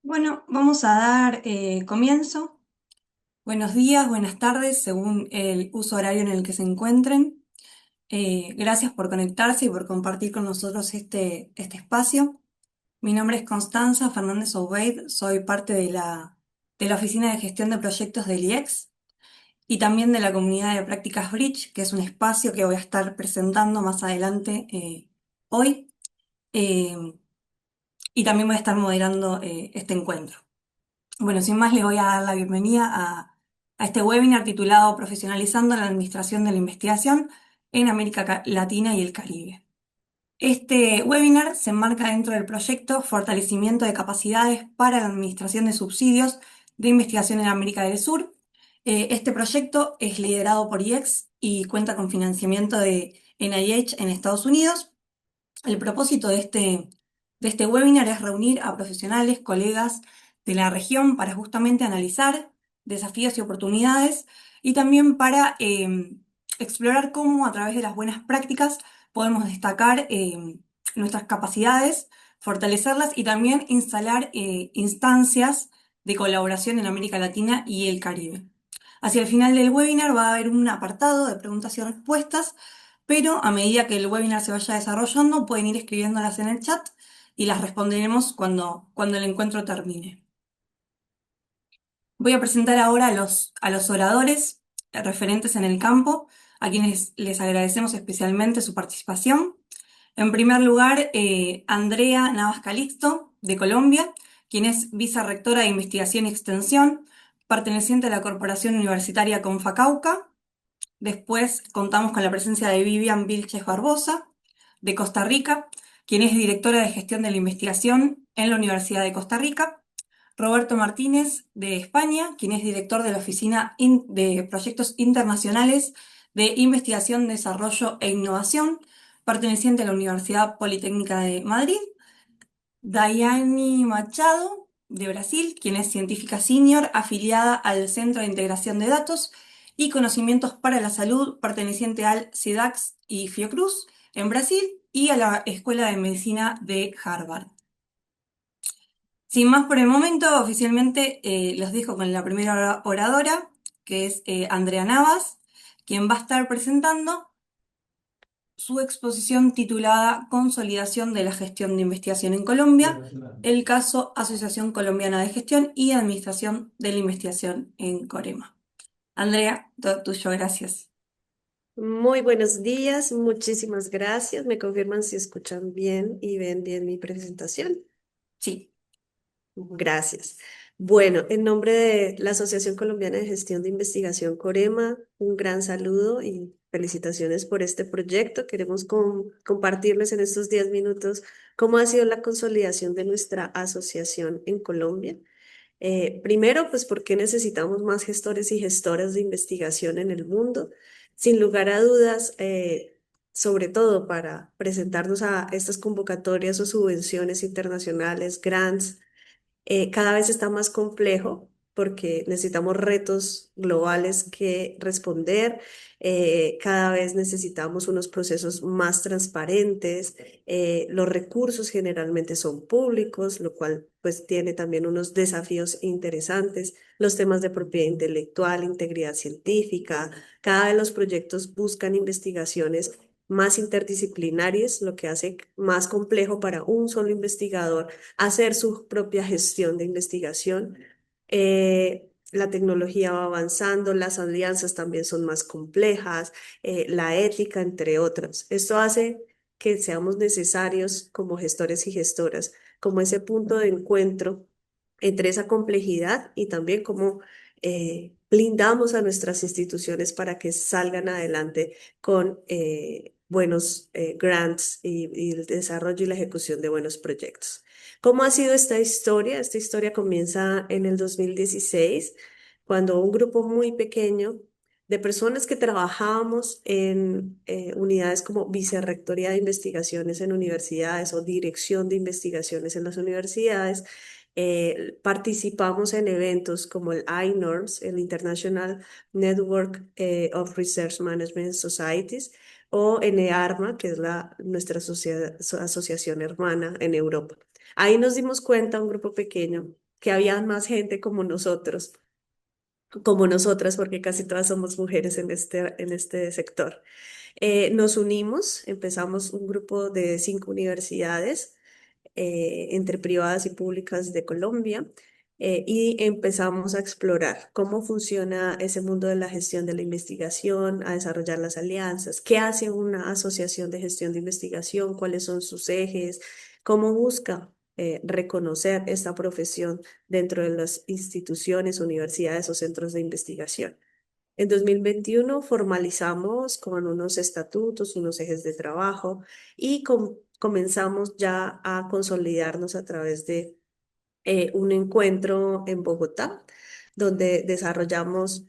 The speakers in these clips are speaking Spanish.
Bueno, vamos a dar comienzo. Buenos días, buenas tardes, según el uso horario en el que se encuentren. Gracias por conectarse y por compartir con nosotros este espacio. Mi nombre es Constanza Fernández Obeid, soy parte de la Oficina de Gestión de Proyectos del IEX y también de la comunidad de prácticas Bridge, que es un espacio que voy a estar presentando más adelante hoy. Eh, y también voy a estar moderando este encuentro. Bueno, sin más, le voy a dar la bienvenida a este webinar titulado Profesionalizando la Administración de la Investigación en América Latina y el Caribe. Este webinar se enmarca dentro del proyecto Fortalecimiento de Capacidades para la Administración de Subsidios de Investigación en América del Sur. Este proyecto es liderado por IEX y cuenta con financiamiento de NIH en Estados Unidos. El propósito de este webinar es reunir a profesionales, colegas de la región para justamente analizar desafíos y oportunidades y también para explorar cómo a través de las buenas prácticas podemos destacar nuestras capacidades, fortalecerlas y también instalar instancias de colaboración en América Latina y el Caribe. Hacia el final del webinar va a haber un apartado de preguntas y respuestas, pero a medida que el webinar se vaya desarrollando, pueden ir escribiéndolas en el chat y las responderemos cuando el encuentro termine. Voy a presentar ahora a los oradores referentes en el campo, a quienes les agradecemos especialmente su participación. En primer lugar, Andrea Navas Calixto, de Colombia, quien es vicerrectora de Investigación y Extensión, perteneciente a la Corporación Universitaria Confacauca. Después contamos con la presencia de Vivian Vilches Barbosa, de Costa Rica, quien es directora de gestión de la investigación en la Universidad de Costa Rica. Roberto Martínez, de España, quien es director de la Oficina de Proyectos Internacionales de Investigación, Desarrollo e Innovación, perteneciente a la Universidad Politécnica de Madrid. Daiane Machado, de Brasil, quien es científica senior afiliada al Centro de Integración de Datos y Conocimientos para la Salud, perteneciente al SIDAX y Fiocruz, en Brasil, y a la Escuela de Medicina de Harvard. Sin más por el momento, oficialmente los dejo con la primera oradora, que es Andrea Navas, quien va a estar presentando su exposición titulada Consolidación de la Gestión de Investigación en Colombia, el caso Asociación Colombiana de Gestión y Administración de la Investigación en Corema. Andrea, todo tuyo, gracias. Muy buenos días, muchísimas gracias. ¿Me confirman si escuchan bien y ven bien mi presentación? Sí. Gracias. Bueno, en nombre de la Asociación Colombiana de Gestión de Investigación Corema, un gran saludo y felicitaciones por este proyecto. Queremos compartirles en estos 10 minutos cómo ha sido la consolidación de nuestra asociación en Colombia. Primero, pues porque necesitamos más gestores y gestoras de investigación en el mundo. Sin lugar a dudas, sobre todo para presentarnos a estas convocatorias o subvenciones internacionales, grants, cada vez está más complejo porque necesitamos retos globales que responder, cada vez necesitamos unos procesos más transparentes, los recursos generalmente son públicos, lo cual pues tiene también unos desafíos interesantes, los temas de propiedad intelectual, integridad científica, cada vez los proyectos buscan investigaciones más interdisciplinarias, lo que hace más complejo para un solo investigador hacer su propia gestión de investigación. La tecnología va avanzando, las alianzas también son más complejas, la ética, entre otras. Esto hace que seamos necesarios como gestores y gestoras, como ese punto de encuentro entre esa complejidad y también cómo blindamos a nuestras instituciones para que salgan adelante con buenos grants y el desarrollo y la ejecución de buenos proyectos. ¿Cómo ha sido esta historia? Esta historia comienza en el 2016, cuando un grupo muy pequeño de personas que trabajábamos en unidades como Vicerrectoría de Investigaciones en universidades o Dirección de Investigaciones en las universidades, participamos en eventos como el INORMS, el International Network of Research Management Societies, o ENEARMA, que es nuestra asociación hermana en Europa. Ahí nos dimos cuenta, un grupo pequeño, que había más gente como nosotras, porque casi todas somos mujeres en este sector. Nos unimos, empezamos un grupo de 5 universidades entre privadas y públicas de Colombia, y empezamos a explorar cómo funciona ese mundo de la gestión de la investigación, a desarrollar las alianzas, qué hace una asociación de gestión de investigación, cuáles son sus ejes, cómo busca reconocer esta profesión dentro de las instituciones, universidades o centros de investigación. En 2021 formalizamos con unos estatutos, unos ejes de trabajo y comenzamos ya a consolidarnos a través de un encuentro en Bogotá, donde desarrollamos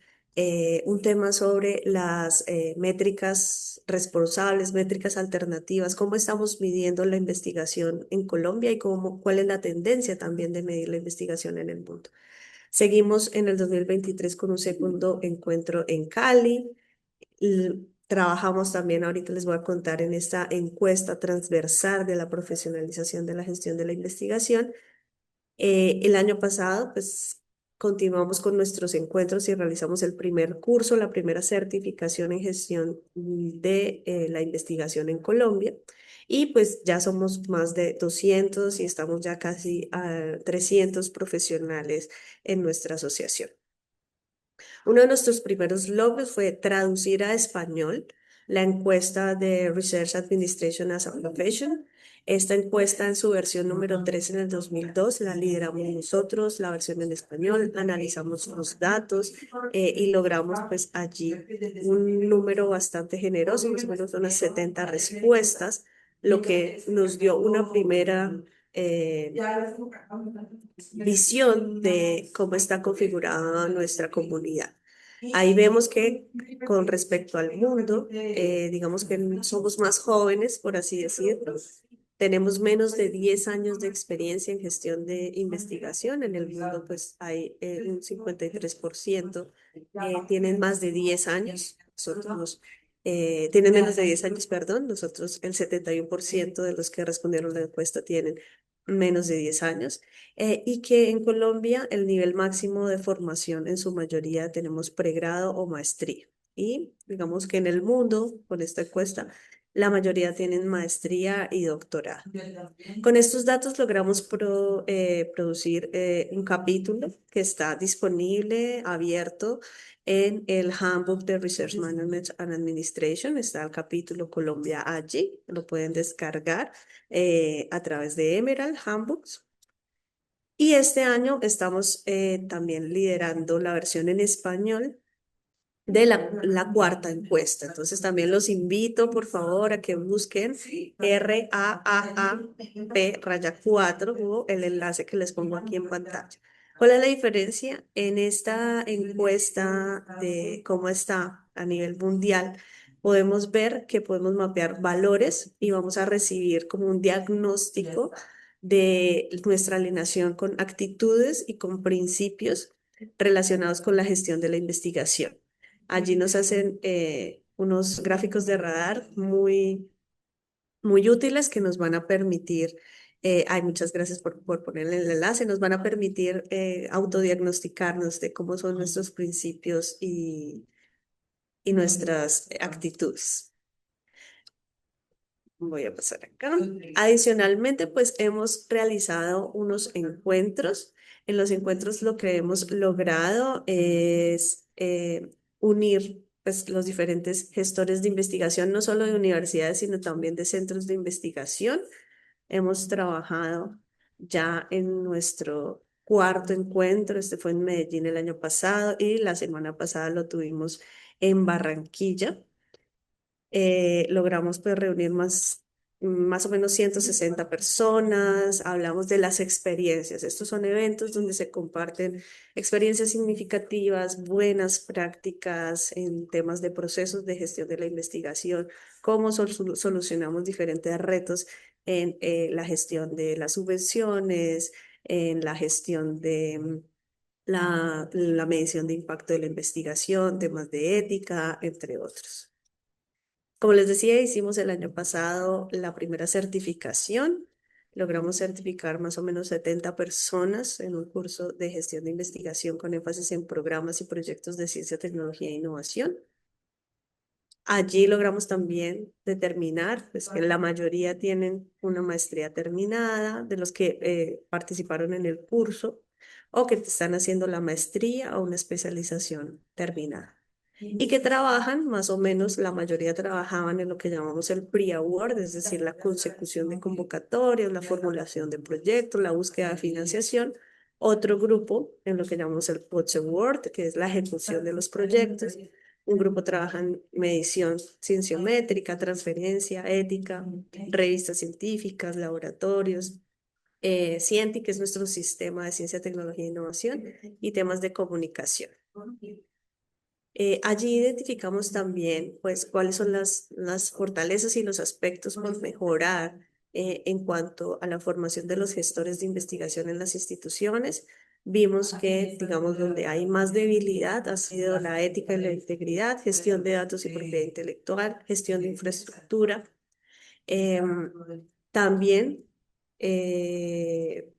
un tema sobre las métricas responsables, métricas alternativas, cómo estamos midiendo la investigación en Colombia y cuál es la tendencia también de medir la investigación en el mundo. Seguimos en el 2023 con un segundo encuentro en Cali. Trabajamos también, ahorita les voy a contar, en esta encuesta transversal de la profesionalización de la gestión de la investigación. El año pasado, pues continuamos con nuestros encuentros y realizamos el primer curso, la primera certificación en gestión de la investigación en Colombia. Y pues ya somos más de 200 y estamos ya casi a 300 profesionales en nuestra asociación. Uno de nuestros primeros logros fue traducir a español la encuesta de Research Administration as a Profession. Esta encuesta en su versión número 3 en el 2002 la lideramos nosotros, la versión en español, analizamos los datos y logramos pues allí un número bastante generoso, más o menos unas 70 respuestas, lo que nos dio una primera visión de cómo está configurada nuestra comunidad. Ahí vemos que con respecto al mundo, digamos que somos más jóvenes, por así decirlo. Tenemos menos de 10 años de experiencia en gestión de investigación. En el mundo, pues hay un 53% tienen más de 10 años. Nosotros tienen menos de 10 años, perdón. Nosotros, el 71% de los que respondieron la encuesta tienen menos de 10 años. Y que en Colombia el nivel máximo de formación en su mayoría tenemos pregrado o maestría. Y digamos que en el mundo, con esta encuesta, la mayoría tienen maestría y doctorado. Con estos datos logramos producir un capítulo que está disponible, abierto en el Handbook de Research Management and Administration. Está el capítulo Colombia allí, lo pueden descargar a través de Emerald Handbooks. Y este año estamos también liderando la versión en español de la cuarta encuesta. Entonces también los invito, por favor, a que busquen RAAAP raya 4 o el enlace que les pongo aquí en pantalla. ¿Cuál es la diferencia en esta encuesta de cómo está a nivel mundial? Podemos ver que podemos mapear valores y vamos a recibir como un diagnóstico de nuestra alineación con actitudes y con principios relacionados con la gestión de la investigación. Allí nos hacen unos gráficos de radar muy útiles que nos van a permitir, ay, muchas gracias por ponerle el enlace, nos van a permitir autodiagnosticarnos de cómo son nuestros principios y nuestras actitudes. Voy a pasar acá. Adicionalmente, pues hemos realizado unos encuentros. En los encuentros lo que hemos logrado es unir pues, los diferentes gestores de investigación, no solo de universidades, sino también de centros de investigación. Hemos trabajado ya en nuestro cuarto encuentro. Este fue en Medellín el año pasado y la semana pasada lo tuvimos en Barranquilla. Logramos pues reunir más o menos 160 personas, hablamos de las experiencias. Estos son eventos donde se comparten experiencias significativas, buenas prácticas en temas de procesos de gestión de la investigación, cómo solucionamos diferentes retos en la gestión de las subvenciones, en la gestión de la medición de impacto de la investigación, temas de ética, entre otros. Como les decía, hicimos el año pasado la primera certificación Logramos certificar más o menos 70 personas en un curso de gestión de investigación con énfasis en programas y proyectos de ciencia, tecnología e innovación. Allí logramos también determinar pues, que la mayoría tienen una maestría terminada, de los que participaron en el curso o que están haciendo la maestría o una especialización terminada. Y que trabajan, más o menos, la mayoría trabajaban en lo que llamamos el pre-award, es decir, la consecución de convocatorias, la formulación de proyectos, la búsqueda de financiación. Otro grupo en lo que llamamos el post-award, que es la ejecución de los proyectos. Un grupo trabaja en medición cienciométrica, transferencia, ética, revistas científicas, laboratorios, Cienti, que es nuestro sistema de ciencia, tecnología e innovación, y temas de comunicación. Allí identificamos también, pues, cuáles son las fortalezas y los aspectos por mejorar en cuanto a la formación de los gestores de investigación en las instituciones. Vimos que, digamos, donde hay más debilidad ha sido la ética y la integridad, gestión de datos y propiedad intelectual, gestión de infraestructura. Em, también eh,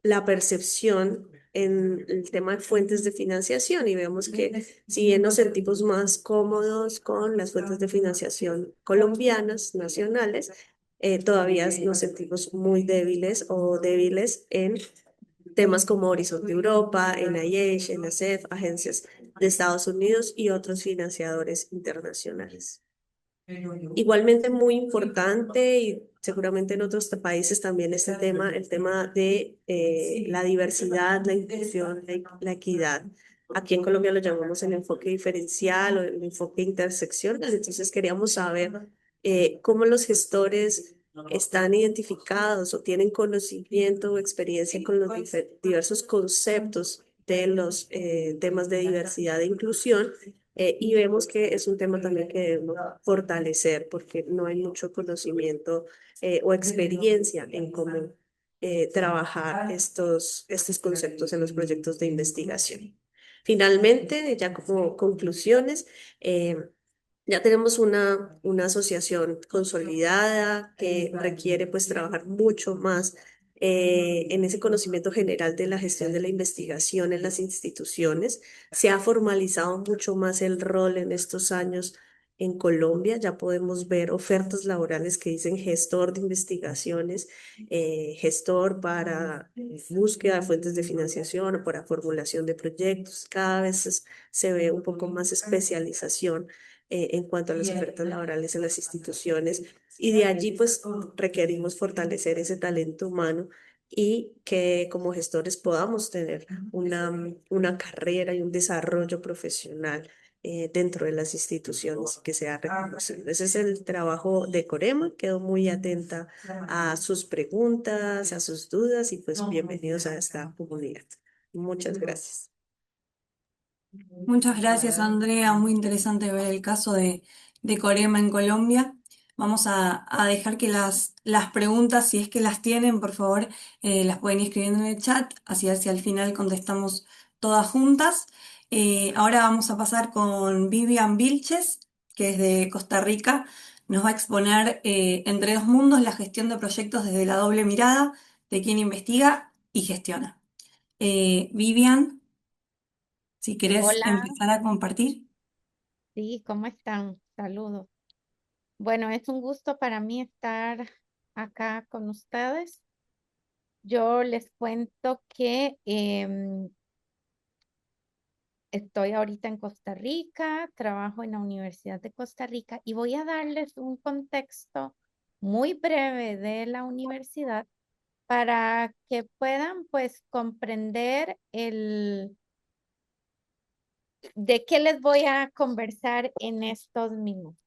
la percepción en el tema de fuentes de financiación y vemos que si bien nos sentimos más cómodos con las fuentes de financiación colombianas, nacionales, todavía nos sentimos muy débiles o débiles en temas como Horizonte Europa, NIH, NSF, agencias de Estados Unidos y otros financiadores internacionales. Igualmente muy importante y seguramente en otros países también este tema, el tema de la diversidad, la inclusión, la equidad. Aquí en Colombia lo llamamos el enfoque diferencial o el enfoque interseccional. Entonces queríamos saber cómo los gestores están identificados o tienen conocimiento o experiencia con los diversos conceptos de los temas de diversidad e inclusión y vemos que es un tema también que debemos fortalecer porque no hay mucho conocimiento o experiencia en cómo trabajar estos conceptos en los proyectos de investigación. Finalmente, ya como conclusiones, ya tenemos una asociación consolidada que requiere pues trabajar mucho más en ese conocimiento general de la gestión de la investigación en las instituciones. Se ha formalizado mucho más el rol en estos años en Colombia. Ya podemos ver ofertas laborales que dicen gestor de investigaciones, gestor para búsqueda de fuentes de financiación o para formulación de proyectos. Cada vez se ve un poco más especialización en cuanto a las ofertas laborales en las instituciones y de allí pues requerimos fortalecer ese talento humano y que como gestores podamos tener una carrera y un desarrollo profesional dentro de las instituciones que sea reconocido. Ese es el trabajo de Corema. Quedo muy atenta a sus preguntas, a sus dudas y pues bienvenidos a esta comunidad. Muchas gracias. Muchas gracias, Andrea. Muy interesante ver el caso de Corema en Colombia. Vamos a dejar que las preguntas, si es que las tienen, por favor, las pueden ir escribiendo en el chat, así hacia el final contestamos todas juntas. Ahora vamos a pasar con Vivian Vilches, que es de Costa Rica. Nos va a exponer Entre dos mundos, la gestión de proyectos desde la doble mirada de quien investiga y gestiona. Vivian. Si querés Hola, empezar a compartir. sí, ¿cómo están? Saludos. Bueno, es un gusto para mí estar acá con ustedes. Yo les cuento que estoy ahorita en Costa Rica, trabajo en la Universidad de Costa Rica y voy a darles un contexto muy breve de la universidad para que puedan pues comprender de qué les voy a conversar en estos minutos.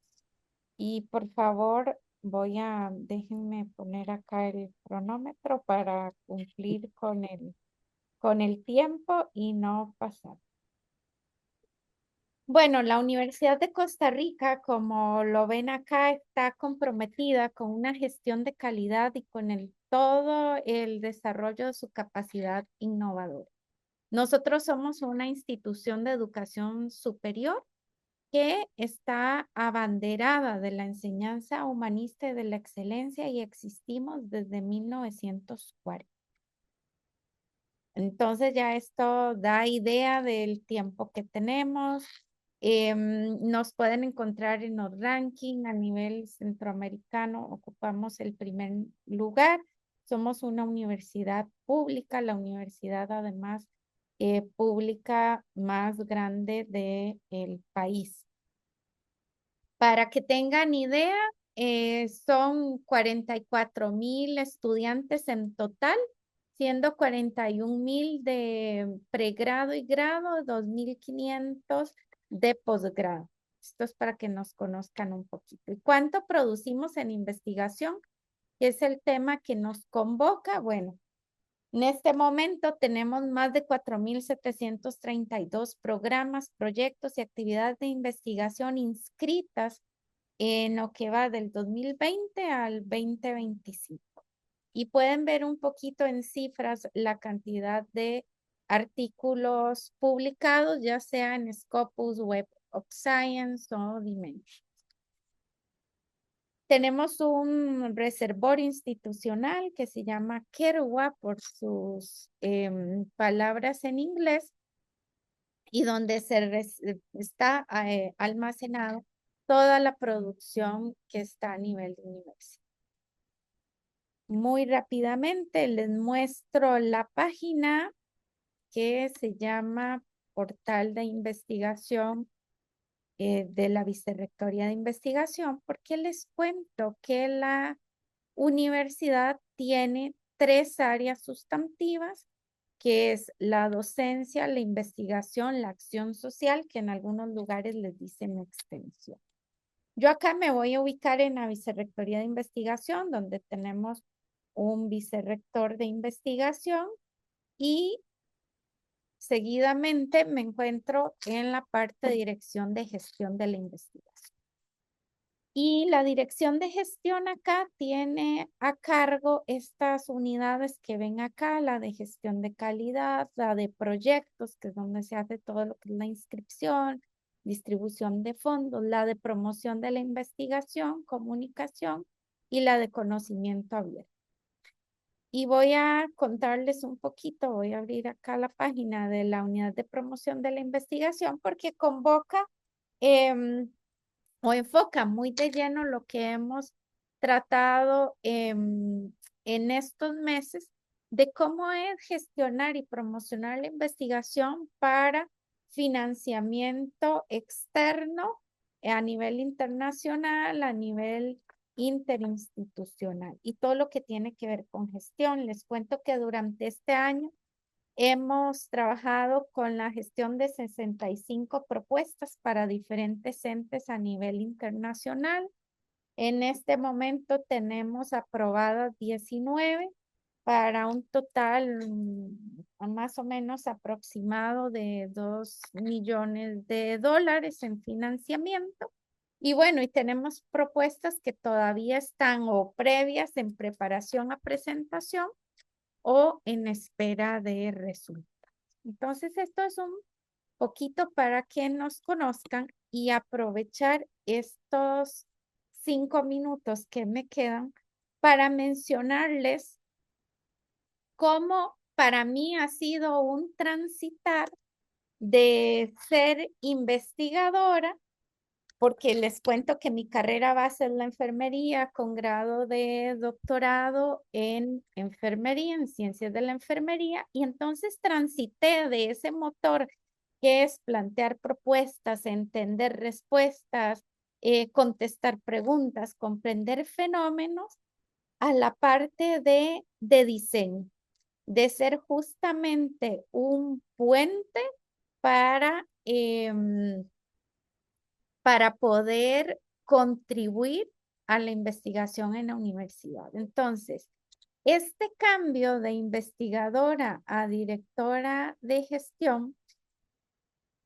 Y por favor, déjenme poner acá el cronómetro para cumplir con el tiempo y no pasar. Bueno, la Universidad de Costa Rica, como lo ven acá, está comprometida con una gestión de calidad y con todo el desarrollo de su capacidad innovadora. Nosotros somos una institución de educación superior que está abanderada de la enseñanza humanista y de la excelencia y existimos desde 1940. Entonces ya esto da idea del tiempo que tenemos. Nos pueden encontrar en los rankings a nivel centroamericano, ocupamos el primer lugar. Somos una universidad pública, la universidad además pública más grande del país. Para que tengan idea, son 44,000 estudiantes en total, siendo 41,000 de pregrado y grado, 2,500 de posgrado. Esto es para que nos conozcan un poquito. ¿Y cuánto producimos en investigación? Que es el tema que nos convoca. Bueno, en este momento tenemos más de 4,732 programas, proyectos y actividades de investigación inscritas en lo que va del 2020 al 2025. Y pueden ver un poquito en cifras la cantidad de artículos publicados, ya sea en Scopus, Web of Science o Dimension. Tenemos un reservorio institucional que se llama KERUA por sus palabras en inglés y donde está almacenado toda la producción que está a nivel de universidad. Muy rápidamente les muestro la página que se llama Portal de Investigación de la Vicerrectoría de Investigación, porque les cuento que la universidad tiene 3 áreas sustantivas, que es la docencia, la investigación, la acción social, que en algunos lugares les dicen extensión. Yo acá me voy a ubicar en la Vicerrectoría de Investigación, donde tenemos un vicerrector de investigación y seguidamente me encuentro en la parte de dirección de gestión de la investigación. Y la dirección de gestión acá tiene a cargo estas unidades que ven acá, la de gestión de calidad, la de proyectos, que es donde se hace todo lo que es la inscripción, distribución de fondos, la de promoción de la investigación, comunicación y la de conocimiento abierto. Y voy a contarles un poquito, voy a abrir acá la página de la unidad de promoción de la investigación porque convoca o enfoca muy de lleno lo que hemos tratado en estos meses de cómo es gestionar y promocionar la investigación para financiamiento externo a nivel internacional, a nivel interinstitucional y todo lo que tiene que ver con gestión. Les cuento que durante este año hemos trabajado con la gestión de 65 propuestas para diferentes entes a nivel internacional. En este momento tenemos aprobadas 19 para un total más o menos aproximado de 2 millones de dólares en financiamiento. Y bueno, y tenemos propuestas que todavía están o previas en preparación a presentación o en espera de resultados. Entonces, esto es un poquito para que nos conozcan y aprovechar estos 5 minutos que me quedan para mencionarles cómo para mí ha sido un transitar de ser investigadora, porque les cuento que mi carrera base es la enfermería con grado de doctorado en enfermería, en ciencias de la enfermería, y entonces transité de ese motor que es plantear propuestas, entender respuestas, contestar preguntas, comprender fenómenos, a la parte de diseño, de ser justamente un puente para para poder contribuir a la investigación en la universidad. Entonces, este cambio de investigadora a directora de gestión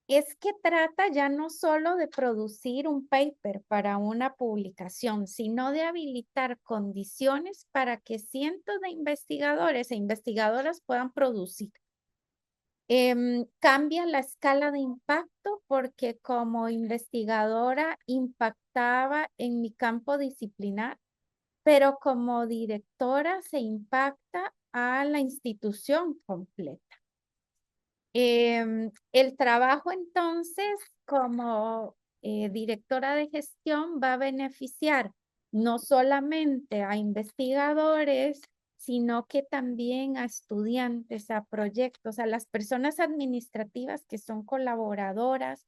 es que trata ya no solo de producir un paper para una publicación, sino de habilitar condiciones para que cientos de investigadores e investigadoras puedan producir. Cambia la escala de impacto porque como investigadora impactaba en mi campo disciplinar, pero como directora se impacta a la institución completa. El trabajo entonces como directora de gestión va a beneficiar no solamente a investigadores, sino que también a estudiantes, a proyectos, a las personas administrativas que son colaboradoras.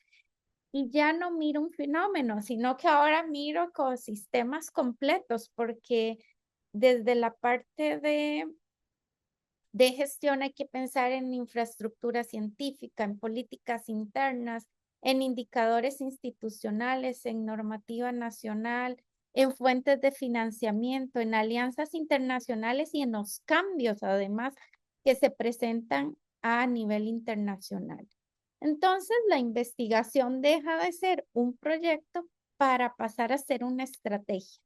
Y ya no miro un fenómeno, sino que ahora miro ecosistemas completos, porque desde la parte de gestión hay que pensar en infraestructura científica, en políticas internas, en indicadores institucionales, en normativa nacional, en fuentes de financiamiento, en alianzas internacionales y en los cambios además que se presentan a nivel internacional. Entonces, la investigación deja de ser un proyecto para pasar a ser una estrategia.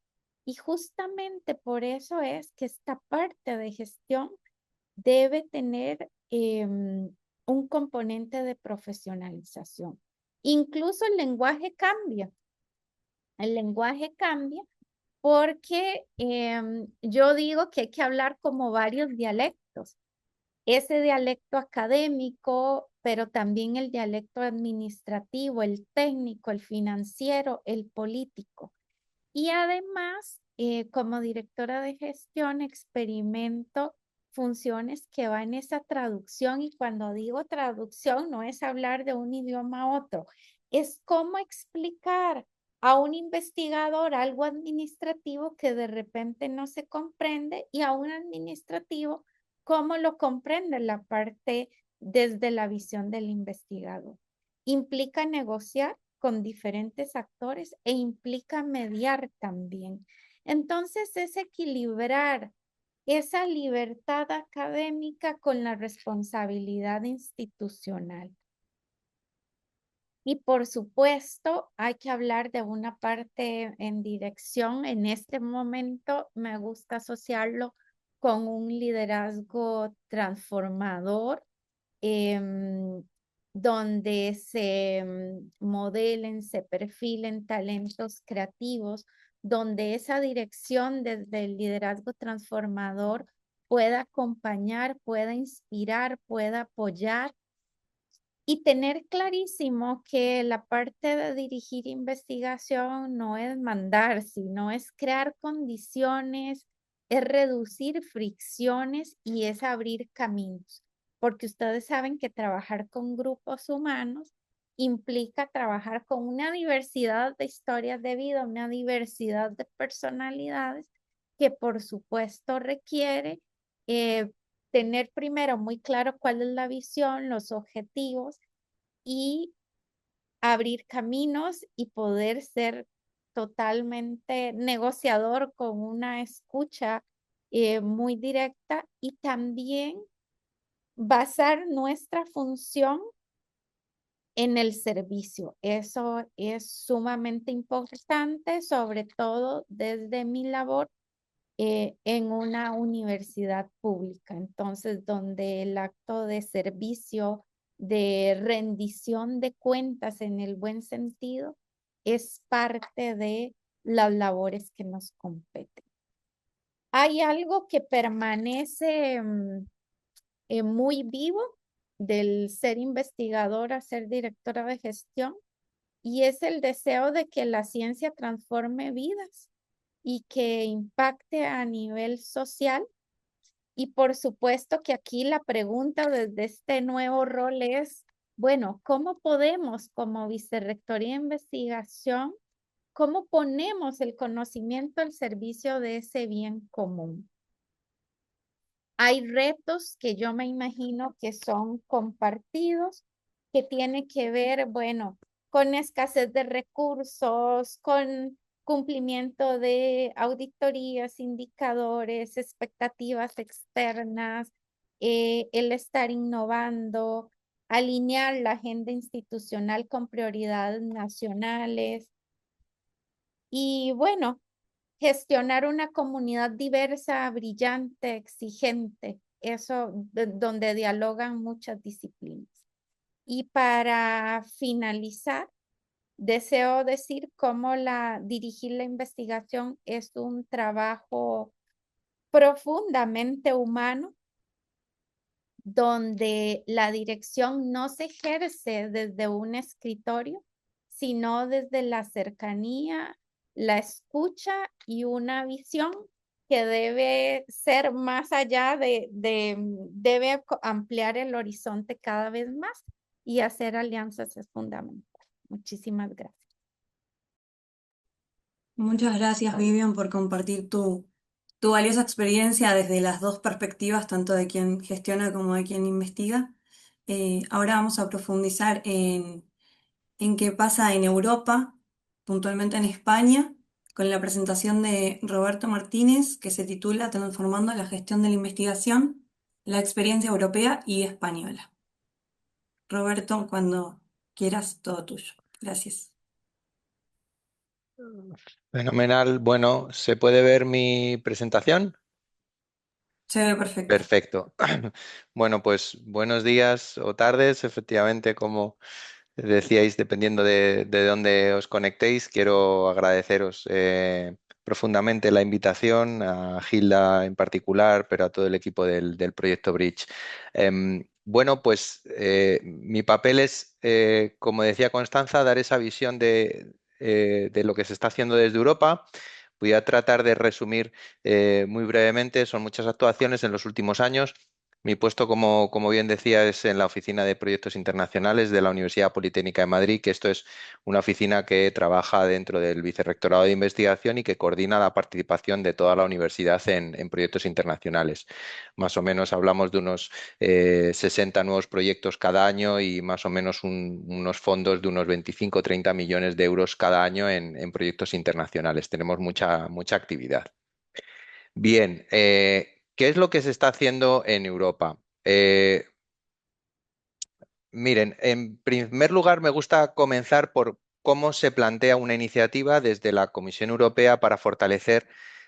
Y justamente por eso es que esta parte de gestión debe tener un componente de profesionalización. Incluso el lenguaje cambia. El lenguaje cambia porque yo digo que hay que hablar como varios dialectos. Ese dialecto académico, pero también el dialecto administrativo, el técnico, el financiero, el político. Y además, como directora de gestión, experimento funciones que van en esa traducción. Y cuando digo traducción, no es hablar de un idioma a otro, es cómo explicar a un investigador algo administrativo que de repente no se comprende y a un administrativo cómo lo comprende la parte desde la visión del investigador. Implica negociar con diferentes actores e implica mediar también. Entonces es equilibrar esa libertad académica con la responsabilidad institucional. Y por supuesto, hay que hablar de una parte en dirección. En este momento me gusta asociarlo con un liderazgo transformador, donde se modelen, se perfilen talentos creativos, donde esa dirección desde el liderazgo transformador pueda acompañar, pueda inspirar, pueda apoyar y tener clarísimo que la parte de dirigir investigación no es mandar, sino es crear condiciones, es reducir fricciones y es abrir caminos. Porque ustedes saben que trabajar con grupos humanos implica trabajar con una diversidad de historias de vida, una diversidad de personalidades que por supuesto requiere tener primero muy claro cuál es la visión, los objetivos y abrir caminos y poder ser totalmente negociador con una escucha muy directa y también basar nuestra función en el servicio. Eso es sumamente importante, sobre todo desde mi labor en una universidad pública. Entonces, donde el acto de servicio, de rendición de cuentas en el buen sentido, es parte de las labores que nos competen. Hay algo que permanece muy vivo del ser investigadora, ser directora de gestión, y es el deseo de que la ciencia transforme vidas y que impacte a nivel social. Y por supuesto que aquí la pregunta desde este nuevo rol es, bueno, ¿cómo podemos como Vicerrectoría de Investigación, cómo ponemos el conocimiento al servicio de ese bien común? Hay retos que yo me imagino que son compartidos, que tiene que ver, bueno, con escasez de recursos, con cumplimiento de auditorías, indicadores, expectativas externas, el estar innovando, alinear la agenda institucional con prioridades nacionales y bueno, gestionar una comunidad diversa, brillante, exigente eso, donde dialogan muchas disciplinas. Y para finalizar, deseo decir cómo dirigir la investigación es un trabajo profundamente humano, donde la dirección no se ejerce desde un escritorio, sino desde la cercanía, la escucha y una visión que debe ser más allá debe ampliar el horizonte cada vez más, y hacer alianzas es fundamental. Muchísimas gracias. Muchas gracias, Vivian, por compartir tu valiosa experiencia desde las dos perspectivas, tanto de quien gestiona como de quien investiga. Ahora vamos a profundizar en qué pasa en Europa, puntualmente en España, con la presentación de Roberto Martínez, que se titula Transformando la gestión de la investigación, la experiencia europea y española. Roberto, cuando quieras, todo tuyo. Gracias. Fenomenal. Bueno, ¿se puede ver mi presentación? Se ve perfecto. Perfecto. Bueno, pues buenos días o tardes, efectivamente, como decíais, dependiendo de dónde os conectéis. Quiero agradeceros profundamente la invitación, a Gilda en particular, pero a todo el equipo del proyecto Bridge. Bueno, pues mi papel es, como decía Constanza, dar esa visión de lo que se está haciendo desde Europa. Voy a tratar de resumir muy brevemente. Son muchas actuaciones en los últimos años. Mi puesto, como bien decía, es en la Oficina de Proyectos Internacionales de la Universidad Politécnica de Madrid, que esto es una oficina que trabaja dentro del Vicerrectorado de Investigación y que coordina la participación de toda la universidad en proyectos internacionales. Más o menos hablamos de unos 60 nuevos proyectos cada año y más o menos unos fondos de unos 25 o 30 millones de euros cada año en proyectos internacionales. Tenemos mucha actividad. Bien, ¿qué es lo que se está haciendo en Europa? Miren, en primer lugar me gusta comenzar por cómo se plantea una iniciativa desde la Comisión Europea para fortalecer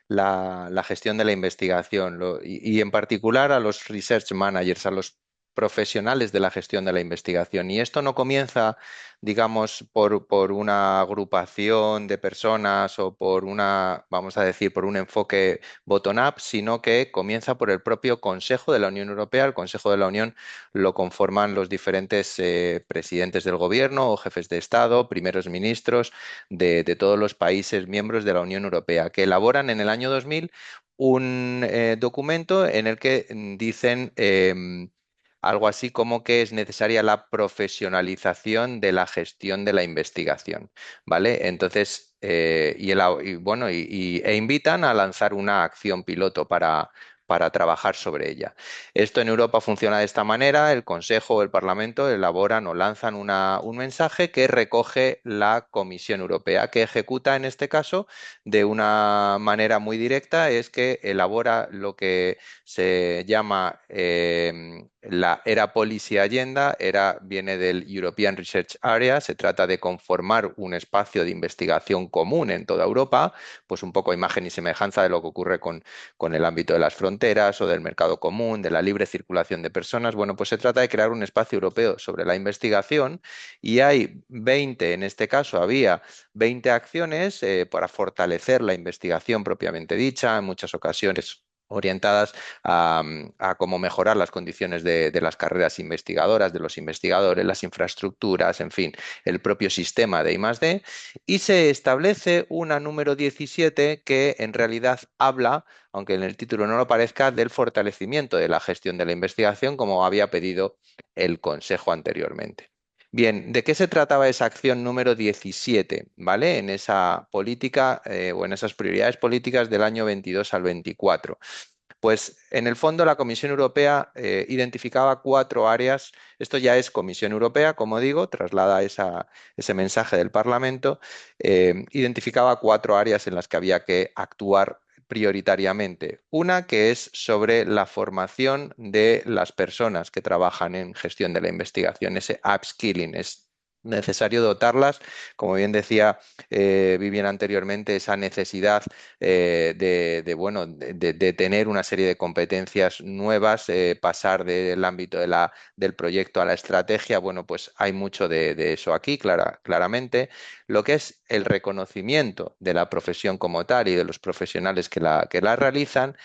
la gestión de la investigación y en particular a los research managers, a los profesionales de la gestión de la investigación. Y esto no comienza, digamos, por una agrupación de personas o por vamos a decir, por un enfoque bottom-up, sino que comienza por el propio Consejo de la Unión Europea. El Consejo de la Unión lo conforman los diferentes presidentes del gobierno o jefes de Estado, primeros ministros de todos los países miembros de la Unión Europea, que elaboran en el año 2000 un documento en el que dicen algo así como que es necesaria la profesionalización de la gestión de la investigación, ¿vale? Entonces, bueno, e invitan a lanzar una acción piloto para trabajar sobre ella. Esto en Europa funciona de esta manera: el Consejo o el Parlamento elaboran o lanzan un mensaje que recoge la Comisión Europea, que ejecuta en este caso de una manera muy directa. Es que elabora lo que se llama la ERA Policy Agenda. ERA viene del European Research Area. Se trata de conformar un espacio de investigación común en toda Europa, pues un poco imagen y semejanza de lo que ocurre con el ámbito de las fronteras o del mercado común, de la libre circulación de personas. Bueno, pues se trata de crear un espacio europeo sobre la investigación, y hay 20, en este caso había 20 acciones para fortalecer la investigación propiamente dicha, en muchas ocasiones orientadas a cómo mejorar las condiciones de las carreras investigadoras, de los investigadores, las infraestructuras, en fin, el propio sistema de I+D, y se establece una número 17 que en realidad habla, aunque en el título no lo parezca, del fortalecimiento de la gestión de la investigación, como había pedido el Consejo anteriormente. Bien, ¿de qué se trataba esa acción número 17? ¿Vale? En esa política o en esas prioridades políticas del año 22 al 24. Pues en el fondo la Comisión Europea identificaba 4 áreas. Esto ya es Comisión Europea, como digo, traslada ese mensaje del Parlamento. Identificaba 4 áreas en las que había que actuar prioritariamente. Una que es sobre la formación de las personas que trabajan en gestión de la investigación, ese upskilling. necesario dotarlas, como bien decía Vivian anteriormente, esa necesidad bueno, de tener una serie de competencias nuevas, pasar del ámbito del proyecto a la estrategia. Bueno, pues hay mucho de eso aquí, claramente. Lo que es el reconocimiento de la profesión como tal y de los profesionales que la realizan,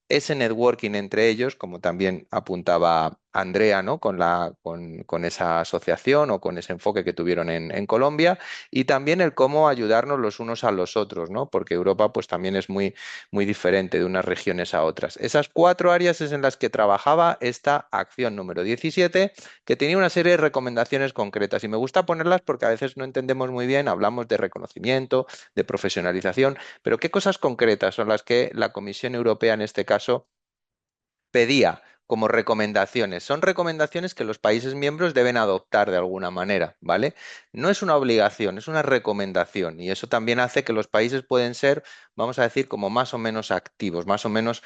ese networking entre ellos, como también apuntaba Andrea, ¿no? Con esa asociación o con ese enfoque que tuvieron en Colombia, y también el cómo ayudarnos los unos a los otros, ¿no? Porque Europa pues también es muy diferente de unas regiones a otras. Esas 4 áreas es en las que trabajaba esta acción número 17, que tenía una serie de recomendaciones concretas, y me gusta ponerlas porque a veces no entendemos muy bien, hablamos de reconocimiento, de profesionalización, pero ¿qué cosas concretas son las que la Comisión Europea en este caso pedía como recomendaciones? Son recomendaciones que los países miembros deben adoptar de alguna manera, ¿vale? No es una obligación, es una recomendación, y eso también hace que los países pueden ser, vamos a decir, como más o menos activos, más o menos,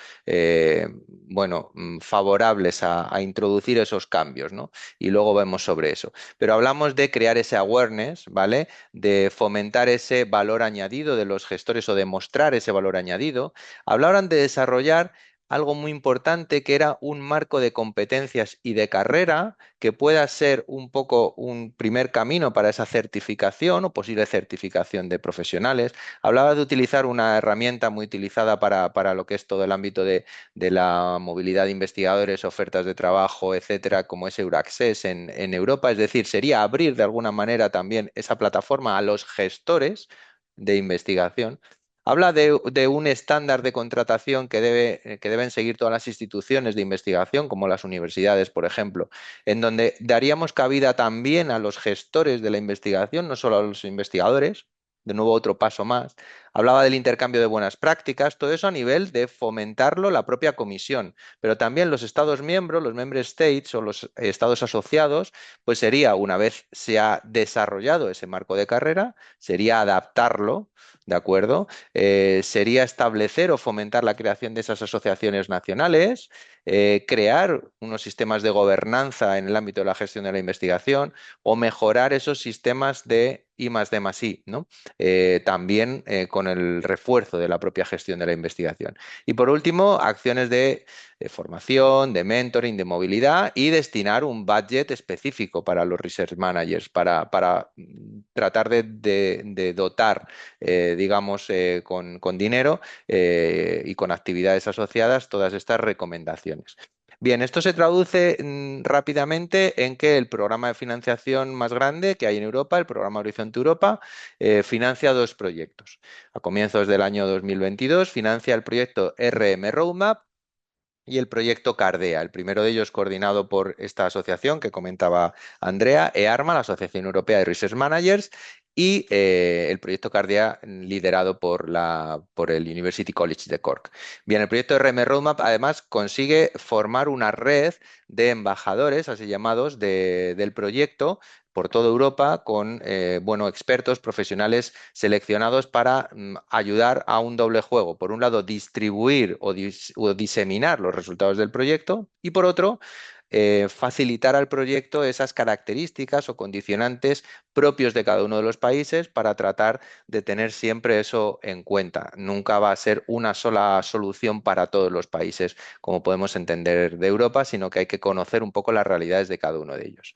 bueno, favorables a introducir esos cambios, ¿no? Y luego vemos sobre eso. Pero hablamos de crear ese awareness, ¿vale? De fomentar ese valor añadido de los gestores o de mostrar ese valor añadido. Hablaban de desarrollar algo muy importante, que era un marco de competencias y de carrera que pueda ser un poco un primer camino para esa certificación o posible certificación de profesionales. Hablaba de utilizar una herramienta muy utilizada para lo que es todo el ámbito de la movilidad de investigadores, ofertas de trabajo, etcétera, como es Euraccess en Europa. Es decir, sería abrir de alguna manera también esa plataforma a los gestores de investigación. Habla de un estándar de contratación que deben seguir todas las instituciones de investigación, como las universidades, por ejemplo, en donde daríamos cabida también a los gestores de la investigación, no solo a los investigadores. De nuevo, otro paso más. Hablaba del intercambio de buenas prácticas, todo eso a nivel de fomentarlo la propia comisión, pero también los Estados miembros, los member states o los estados asociados, pues sería, una vez se ha desarrollado ese marco de carrera, sería adaptarlo, ¿de acuerdo? Sería establecer o fomentar la creación de esas asociaciones nacionales, crear unos sistemas de gobernanza en el ámbito de la gestión de la investigación, o mejorar esos sistemas de I+D+I, ¿no? También con el refuerzo de la propia gestión de la investigación. Y por último, acciones de formación, de mentoring, de movilidad, y destinar un budget específico para los research managers, para tratar de dotar, digamos, con dinero y con actividades asociadas todas estas recomendaciones. Bien, esto se traduce rápidamente en que el programa de financiación más grande que hay en Europa, el programa Horizonte Europa, financia 2 proyectos. A comienzos del año 2022 financia el proyecto RM Roadmap y el proyecto Cardea, el primero de ellos coordinado por esta asociación que comentaba Andrea, EARMA, la Asociación Europea de Research Managers, y el proyecto Cardea liderado por el University College de Cork. Bien, el proyecto RM Roadmap además consigue formar una red de embajadores, así llamados, del proyecto por toda Europa, con bueno, expertos profesionales seleccionados para ayudar a un doble juego. Por un lado, distribuir o diseminar los resultados del proyecto, y por otro, facilitar al proyecto esas características o condicionantes propios de cada uno de los países, para tratar de tener siempre eso en cuenta. Nunca va a ser una sola solución para todos los países, como podemos entender de Europa, sino que hay que conocer un poco las realidades de cada uno de ellos.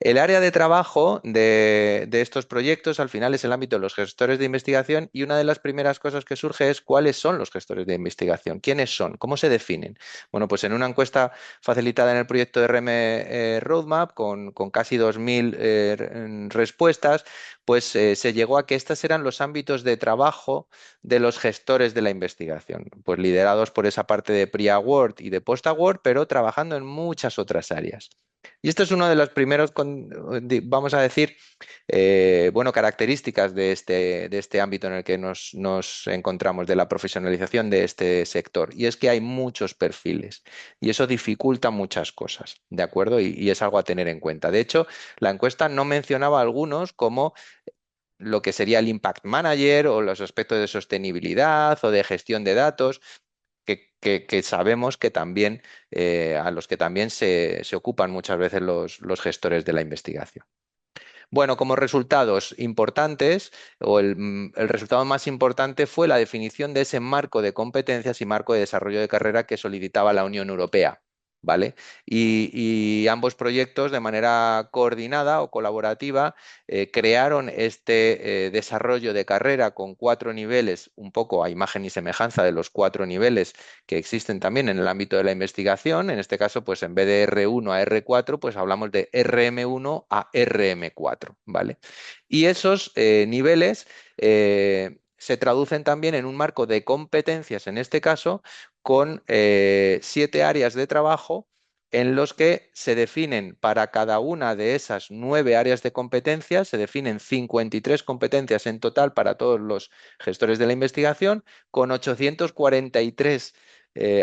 El área de trabajo de estos proyectos al final es el ámbito de los gestores de investigación, y una de las primeras cosas que surge es cuáles son los gestores de investigación, quiénes son, cómo se definen. Bueno, pues en una encuesta facilitada en el proyecto de RM Roadmap con casi 2.000 respuestas, pues se llegó a que estos eran los ámbitos de trabajo de los gestores de la investigación, pues liderados por esa parte de pre-award y de post-award, pero trabajando en muchas otras áreas. Y esto es uno de los primeros, vamos a decir, bueno, características de este ámbito en el que nos encontramos, de la profesionalización de este sector. Y es que hay muchos perfiles y eso dificulta muchas cosas, ¿de acuerdo? Y es algo a tener en cuenta. De hecho, la encuesta no mencionaba algunos, como lo que sería el Impact Manager o los aspectos de sostenibilidad o de gestión de datos, que sabemos que también, a los que también se ocupan muchas veces los gestores de la investigación. Bueno, como resultados importantes, el resultado más importante fue la definición de ese marco de competencias y marco de desarrollo de carrera que solicitaba la Unión Europea. ¿Vale? Y ambos proyectos, de manera coordinada o colaborativa, crearon este desarrollo de carrera con 4 niveles, un poco a imagen y semejanza de los 4 niveles que existen también en el ámbito de la investigación. En este caso, pues en vez de R1 a R4, pues hablamos de RM1 a RM4, ¿vale? Y esos niveles se traducen también en un marco de competencias, en este caso, con 7 áreas de trabajo en los que se definen para cada una de esas 9 áreas de competencias, se definen 53 competencias en total para todos los gestores de la investigación, con 843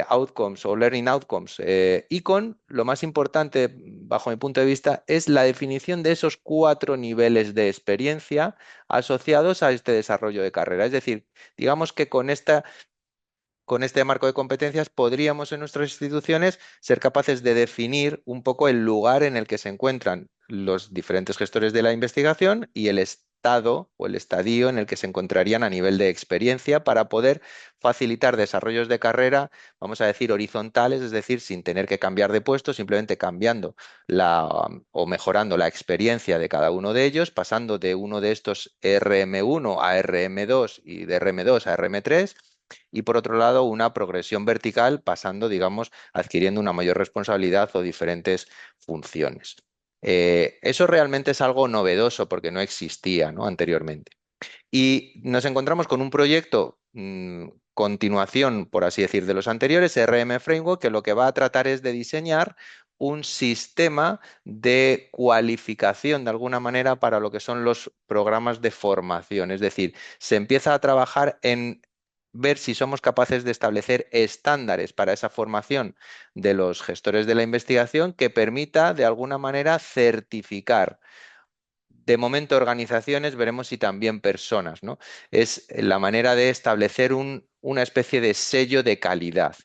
outcomes o learning outcomes, y con, lo más importante bajo mi punto de vista, es la definición de esos 4 niveles de experiencia asociados a este desarrollo de carrera. Es decir, digamos que con este marco de competencias podríamos en nuestras instituciones ser capaces de definir un poco el lugar en el que se encuentran los diferentes gestores de la investigación y el estado o el estadio en el que se encontrarían a nivel de experiencia para poder facilitar desarrollos de carrera, vamos a decir, horizontales, es decir, sin tener que cambiar de puesto, simplemente cambiando o mejorando la experiencia de cada uno de ellos, pasando de uno de estos RM1 a RM2 y de RM2 a RM3, y por otro lado una progresión vertical pasando, digamos, adquiriendo una mayor responsabilidad o diferentes funciones. Eso realmente es algo novedoso porque no existía, ¿no?, anteriormente. Y nos encontramos con un proyecto, continuación, por así decir, de los anteriores, RM Framework, que lo que va a tratar es de diseñar un sistema de cualificación de alguna manera para lo que son los programas de formación. Es decir, se empieza a trabajar en ver si somos capaces de establecer estándares para esa formación de los gestores de la investigación que permita de alguna manera certificar. De momento organizaciones, veremos si también personas, ¿no? Es la manera de establecer una especie de sello de calidad.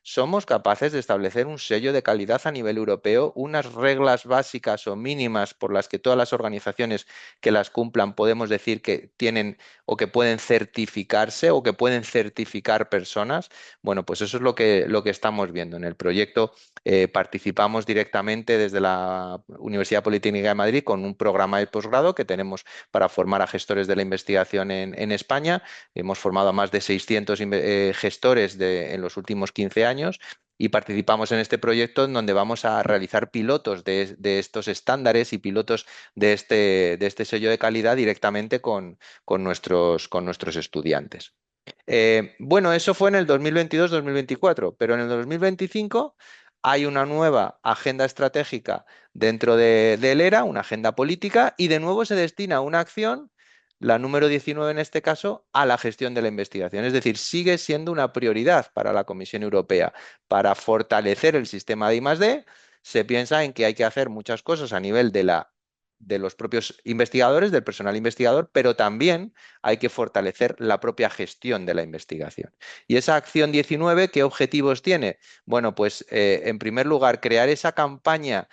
¿Somos capaces de establecer un sello de calidad a nivel europeo, unas reglas básicas o mínimas por las que todas las organizaciones que las cumplan podemos decir que tienen o que pueden certificarse o que pueden certificar personas? Bueno, pues eso es lo que estamos viendo. En el proyecto participamos directamente desde la Universidad Politécnica de Madrid con un programa de posgrado que tenemos para formar a gestores de la investigación en España. Hemos formado a más de 600 gestores en los últimos 15 años. Y participamos en este proyecto en donde vamos a realizar pilotos de estos estándares y pilotos de este sello de calidad directamente con nuestros estudiantes. Bueno, eso fue en el 2022-2024, pero en el 2025 hay una nueva agenda estratégica dentro del ERA, una agenda política, y de nuevo se destina una acción, la número 19 en este caso, a la gestión de la investigación. Es decir, sigue siendo una prioridad para la Comisión Europea. Para fortalecer el sistema de I+D, se piensa en que hay que hacer muchas cosas a nivel de los propios investigadores, del personal investigador, pero también hay que fortalecer la propia gestión de la investigación. ¿Y esa acción 19 qué objetivos tiene? Bueno, pues en primer lugar, crear esa campaña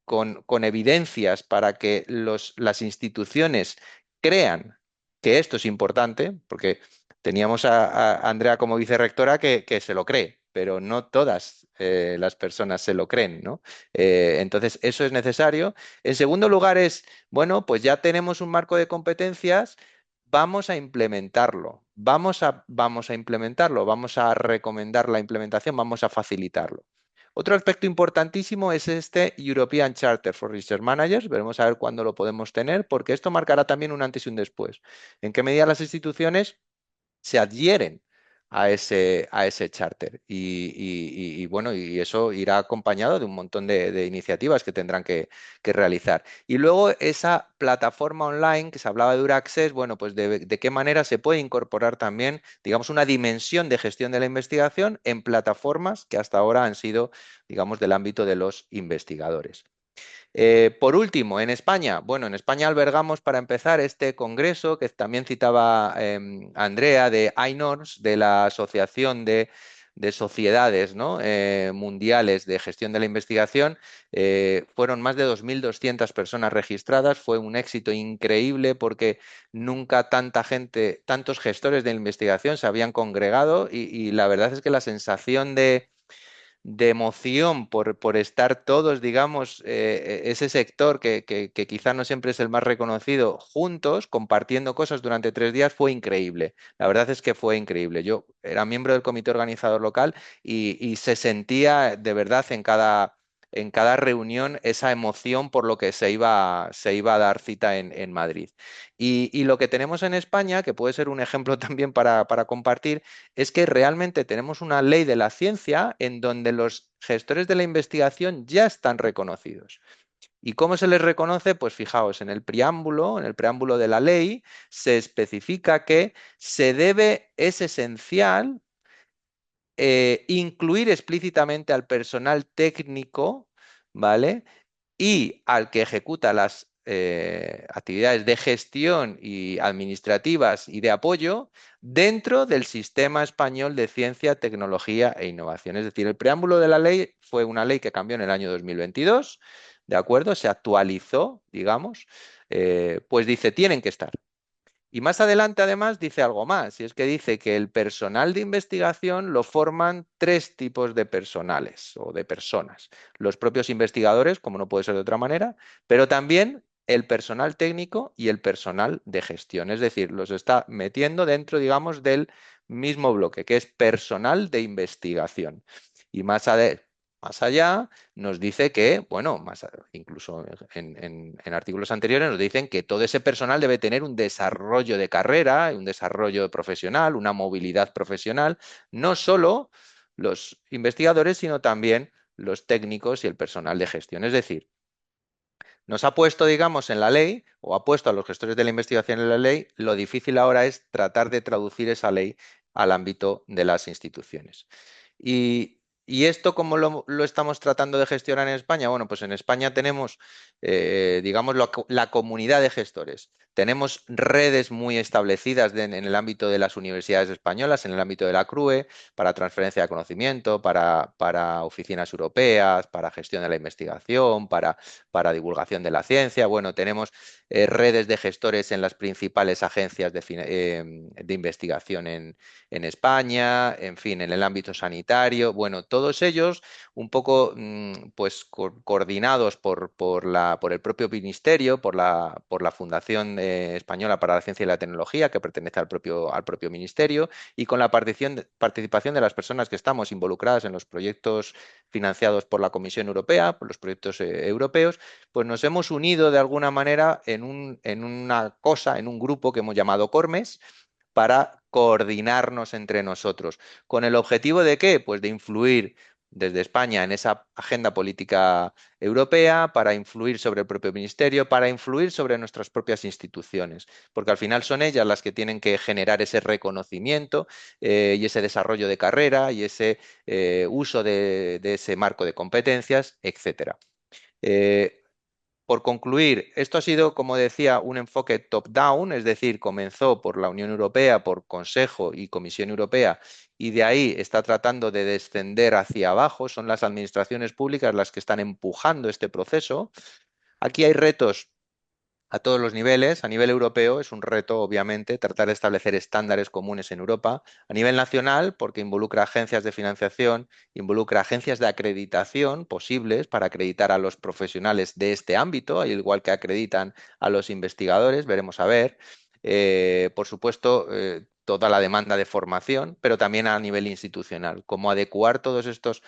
con evidencias para que las instituciones crean que esto es importante, porque teníamos a Andrea como vicerrectora que se lo cree, pero no todas las personas se lo creen, ¿no? Entonces, eso es necesario. En segundo lugar es, bueno, pues ya tenemos un marco de competencias, vamos a implementarlo, vamos a implementarlo, vamos a recomendar la implementación, vamos a facilitarlo. Otro aspecto importantísimo es este European Charter for Research Managers. Veremos a ver cuándo lo podemos tener, porque esto marcará también un antes y un después. En qué medida las instituciones se adhieren a ese charter. Bueno, y eso irá acompañado de un montón de iniciativas que tendrán que realizar. Y luego esa plataforma online que se hablaba de Euraccess, bueno, pues de qué manera se puede incorporar también, digamos, una dimensión de gestión de la investigación en plataformas que hasta ahora han sido, digamos, del ámbito de los investigadores. Por último, en España, bueno, en España albergamos para empezar este congreso que también citaba Andrea de INORS, de la Asociación de de sociedades, ¿no? Mundiales de gestión de la investigación. Fueron más de 2.200 personas registradas. Fue un éxito increíble porque nunca tanta gente, tantos gestores de investigación se habían congregado y la verdad es que la sensación de emoción por estar todos, digamos, ese sector que quizá no siempre es el más reconocido, juntos, compartiendo cosas durante 3 días, fue increíble. La verdad es que fue increíble. Yo era miembro del comité organizador local y se sentía de verdad en cada reunión esa emoción por lo que se iba a dar cita en Madrid. Y lo que tenemos en España, que puede ser un ejemplo también para compartir, es que realmente tenemos una ley de la ciencia en donde los gestores de la investigación ya están reconocidos. ¿Y cómo se les reconoce? Pues fijaos, en el preámbulo de la ley, se especifica que es esencial incluir explícitamente al personal técnico, ¿vale? Y al que ejecuta las actividades de gestión y administrativas y de apoyo dentro del Sistema Español de Ciencia, Tecnología e Innovación. Es decir, el preámbulo de la ley fue una ley que cambió en el año 2022, ¿de acuerdo? Se actualizó, digamos, pues dice, tienen que estar. Y más adelante, además, dice algo más, y es que dice que el personal de investigación lo forman 3 tipos de personales o de personas. Los propios investigadores, como no puede ser de otra manera, pero también el personal técnico y el personal de gestión. Es decir, los está metiendo dentro, digamos, del mismo bloque, que es personal de investigación. Y más allá nos dice que, bueno, incluso en artículos anteriores nos dicen que todo ese personal debe tener un desarrollo de carrera, un desarrollo profesional, una movilidad profesional, no solo los investigadores, sino también los técnicos y el personal de gestión. Es decir, nos ha puesto, digamos, en la ley, o ha puesto a los gestores de la investigación en la ley, lo difícil ahora es tratar de traducir esa ley al ámbito de las instituciones. ¿Y esto cómo lo estamos tratando de gestionar en España? Bueno, pues en España tenemos, digamos, la comunidad de gestores. Tenemos redes muy establecidas en el ámbito de las universidades españolas, en el ámbito de la CRUE, para transferencia de conocimiento, para oficinas europeas, para gestión de la investigación, para divulgación de la ciencia. Bueno, tenemos redes de gestores en las principales agencias de investigación en España, en fin, en el ámbito sanitario. Bueno, todos ellos un poco pues coordinados por el propio ministerio, por la Fundación Española para la Ciencia y la Tecnología, que pertenece al propio ministerio, y con la participación de las personas que estamos involucradas en los proyectos financiados por la Comisión Europea, por los proyectos europeos, pues nos hemos unido de alguna manera en un grupo que hemos llamado CORMES, para coordinarnos entre nosotros. ¿Con el objetivo de qué? Pues de influir desde España en esa agenda política europea, para influir sobre el propio ministerio, para influir sobre nuestras propias instituciones, porque al final son ellas las que tienen que generar ese reconocimiento y ese desarrollo de carrera y ese uso de ese marco de competencias, etcétera. Eh, por concluir, esto ha sido, como decía, un enfoque top-down, es decir, comenzó por la Unión Europea, por Consejo y Comisión Europea, y de ahí está tratando de descender hacia abajo. Son las administraciones públicas las que están empujando este proceso. Aquí hay retos a todos los niveles. A nivel europeo es un reto, obviamente, tratar de establecer estándares comunes en Europa. A nivel nacional, porque involucra agencias de financiación, involucra agencias de acreditación posibles para acreditar a los profesionales de este ámbito, al igual que acreditan a los investigadores, veremos a ver. Por supuesto, toda la demanda de formación, pero también a nivel institucional, cómo adecuar todos estos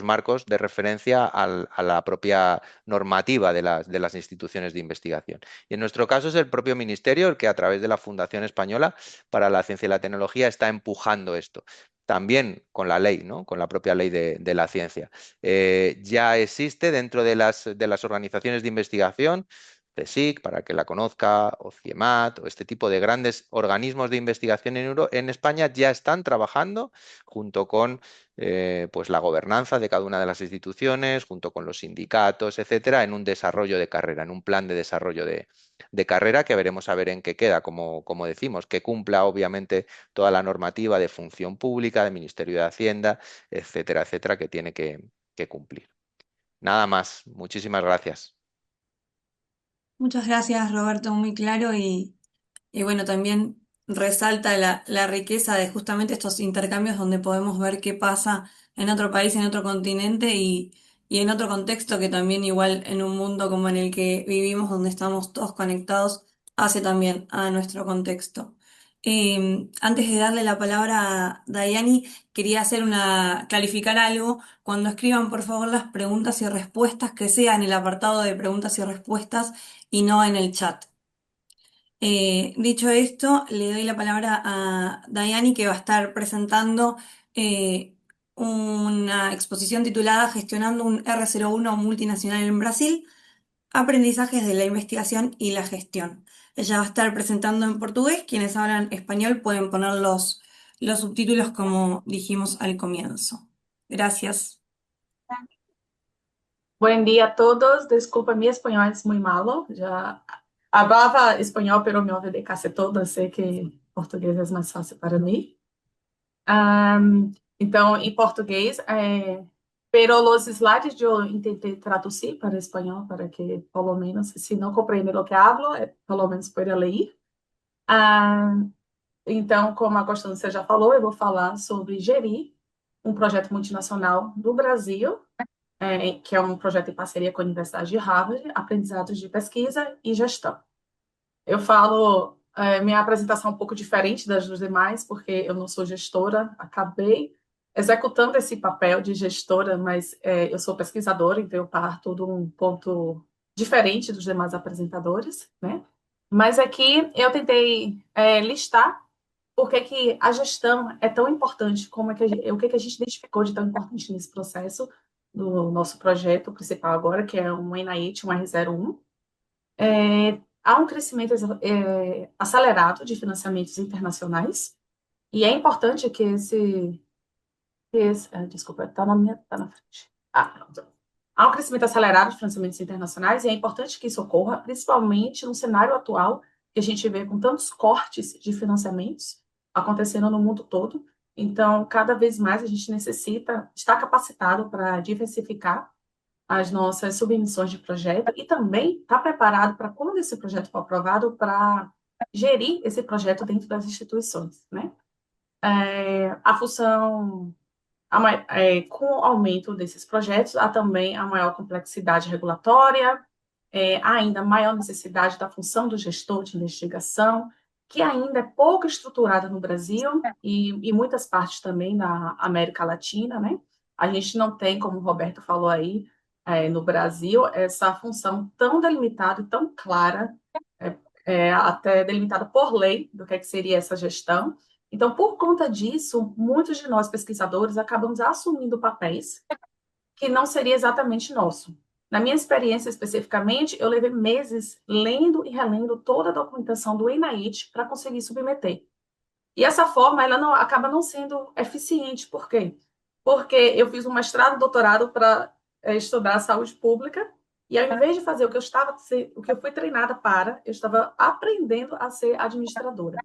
marcos de referencia a la propia normativa de las instituciones de investigación. Y en nuestro caso es el propio Ministerio el que, a través de la Fundación Española para la Ciencia y la Tecnología, está empujando esto. También con la ley, ¿no? Con la propia ley de la ciencia. Ya existe dentro de las organizaciones de investigación CSIC, para que la conozca, o CIEMAT, o este tipo de grandes organismos de investigación en España ya están trabajando junto con pues la gobernanza de cada una de las instituciones, junto con los sindicatos, etcétera, en un desarrollo de carrera, en un plan de desarrollo de carrera que veremos a ver en qué queda, como decimos, que cumpla obviamente toda la normativa de función pública, del Ministerio de Hacienda, etcétera, etcétera, que tiene que cumplir. Nada más. Muchísimas gracias. Muchas gracias, Roberto, muy claro y bueno, también resalta la riqueza de justamente estos intercambios donde podemos ver qué pasa en otro país, en otro continente y en otro contexto que también igual en un mundo como en el que vivimos, donde estamos todos conectados, hace también a nuestro contexto. Antes de darle la palabra a Dayani, quería clarificar algo. Cuando escriban, por favor, las preguntas y respuestas, que sea en el apartado de preguntas y respuestas y no en el chat. Dicho esto, le doy la palabra a Dayani que va a estar presentando eh, una exposición titulada Gestionando un R01 multinacional en Brasil, aprendizajes de la investigación y la gestión. Ella va a estar presentando en portugués, quienes hablan español pueden poner los subtítulos como dijimos al comienzo. Gracias. Buen día a todos. Desculpa, mi espanhol es muy malo. Já hablaba espanhol, pero me olvidé casi todo. Sei que português é mais fácil para mim. Então, em português, pero los slides eu tentei traduzir para espanhol para que, pelo menos, se não compreender o que hablo, pelo menos poder ler. Então, como a Constância já falou, eu vou falar sobre gerir um projeto multinacional do Brasil, que é um projeto em parceria com a Universidade de Harvard, aprendizados de pesquisa e gestão. Eu falo, minha apresentação é um pouco diferente das dos demais, porque eu não sou gestora, acabei executando esse papel de gestora, mas eu sou pesquisadora, então eu parto de um ponto diferente dos demais apresentadores, né? Mas aqui eu tentei listar por que que a gestão é tão importante, o que que a gente identificou de tão importante nesse processo do nosso projeto principal agora, que é um NIH, um R01. Há um crescimento acelerado de financiamentos internacionais, e é importante que desculpa, está na frente. Pronto. Há um crescimento acelerado de financiamentos internacionais, e é importante que isso ocorra, principalmente no cenário atual, que a gente vê com tantos cortes de financiamentos acontecendo no mundo todo. Então, cada vez mais a gente necessita estar capacitado para diversificar as nossas submissões de projeto e também estar preparado para, quando esse projeto for aprovado, para gerir esse projeto dentro das instituições, né? A função, com o aumento desses projetos, há também a maior complexidade regulatória, há ainda maior necessidade da função do gestor de investigação, que ainda é pouco estruturada no Brasil e muitas partes também da América Latina, né? A gente não tem, como o Roberto falou aí, no Brasil, essa função tão delimitada e tão clara, até delimitada por lei, do que seria essa gestão. Então, por conta disso, muitos de nós pesquisadores acabamos assumindo papéis que não seria exatamente nosso. Na minha experiência, especificamente, eu levei meses lendo e relendo toda a documentação do NIH para conseguir submeter. E essa forma, ela acaba não sendo eficiente. Por quê? Porque eu fiz um mestrado, doutorado para estudar saúde pública, e ao invés de fazer o que eu fui treinada para, eu estava aprendendo a ser administradora.